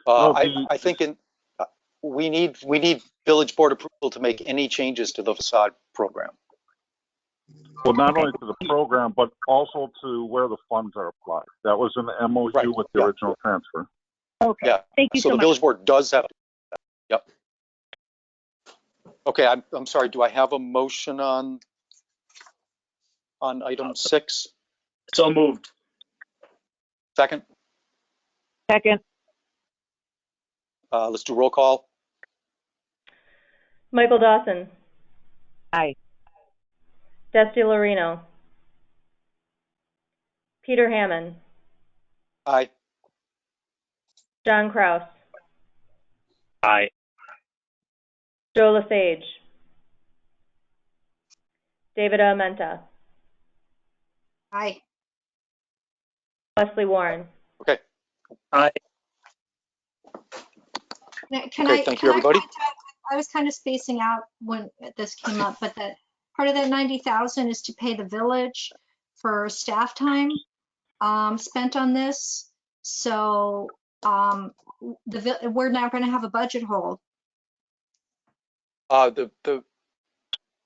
I think we need village board approval to make any changes to the facade program. Well, not only to the program, but also to where the funds are applied. That was in the MOU with the original transfer. Okay. Yeah. Thank you so the much. village board does have. Yep. Okay. I'm sorry. Do I have a motion on item 6? So moved. Second. Second. Let's do roll call. Michael Dawson. Aye. Dusty Lorino. Peter Hammond. Aye. John Kraus. Aye. Joe Lesage. David Amenta. Aye. Wesley Warren. Okay. Aye. Thank you, everybody. I was kind of spacing out when this came up, but that part of that 90,000 is to pay the village for staff time spent on this. So we're now going to have a budget hole. Well, if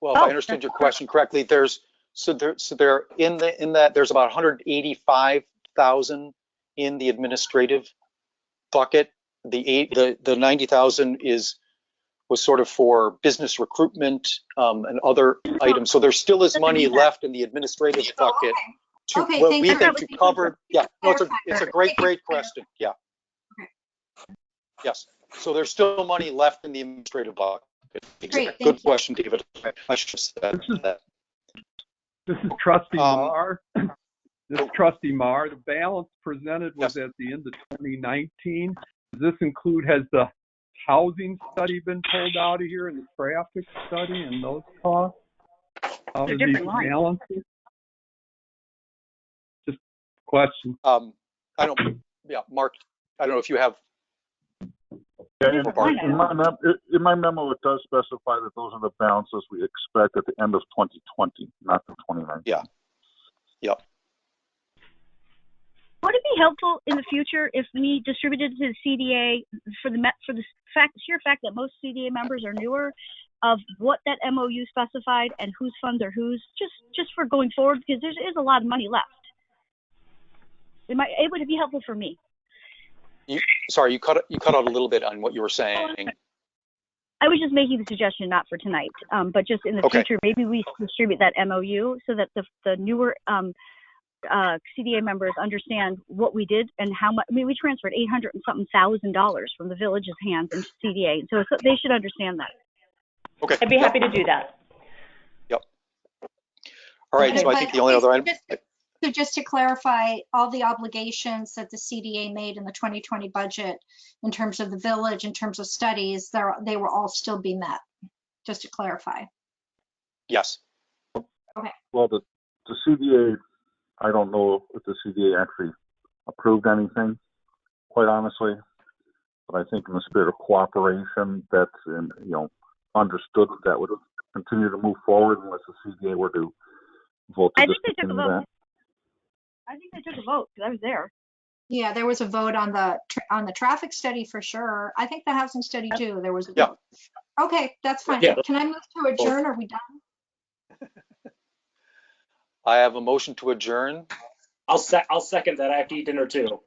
I understood your question correctly, there's there in that there's about 185,000 in the administrative bucket. The 90,000 was sort of for business recruitment and other items. So there still is money left in the administrative bucket to what we think to cover. Yeah, no, it's a great question. Yeah. Okay. Yes. So there's still money left in the administrative bucket. Great, Good question, David. I should have said that. This is Trustee Marr. This is Trustee Marr. The balance presented was at the end of 2019. Does this include, has the housing study been pulled out of here and the traffic study and those costs? How are these balances? Just a question. Mark, I don't know if you have. Yeah, in my memo, it does specify that those are the balances we expect at the end of 2020, not the 2019. Yeah. Yep. Would it be helpful in the future if we distributed to the CDA for the sheer fact that most CDA members are newer, of what that MOU specified and whose funds are whose, just for going forward, because there is a lot of money left. It would be helpful for me. Sorry, you cut out a little bit on what you were saying. I was just making the suggestion, not for tonight, but just in the future, maybe we distribute that MOU so that the newer CDA members understand what we did and how much. I mean, we transferred $800 and something thousand from the village's hands into CDA, so they should understand that. Okay. I'd be happy to do that. Yep. All right. So I think the only other item. So just to clarify, all the obligations that the CDA made in the 2020 budget in terms of the village, in terms of studies, they will all still be met, just to clarify. Yes. Okay. Well, the CDA, I don't know if the CDA actually approved anything, quite honestly, but I think in the spirit of cooperation, that's understood that would continue to move forward unless the CDA were to vote to discontinue that. I think they took a vote because I was there. Yeah, there was a vote on the traffic study for sure. I think the housing study too. There was a vote. Okay, that's fine. Yeah. Can I move to adjourn? Are we done? I have a motion to adjourn. I'll second that. I have to eat dinner too.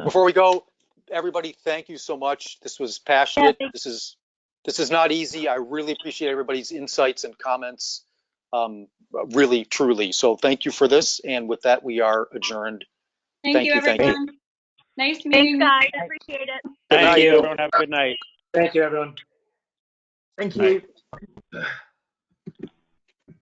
Before we go, everybody, thank you so much. This was passionate. This is not easy. I really appreciate everybody's insights and comments. really, truly. So thank you for this. And with that, we are adjourned. Thank you, everyone. Nice meeting you. Thanks, guys. I appreciate it. Thank you. Everyone have a good night. Thank you, everyone. Thank you. Bye.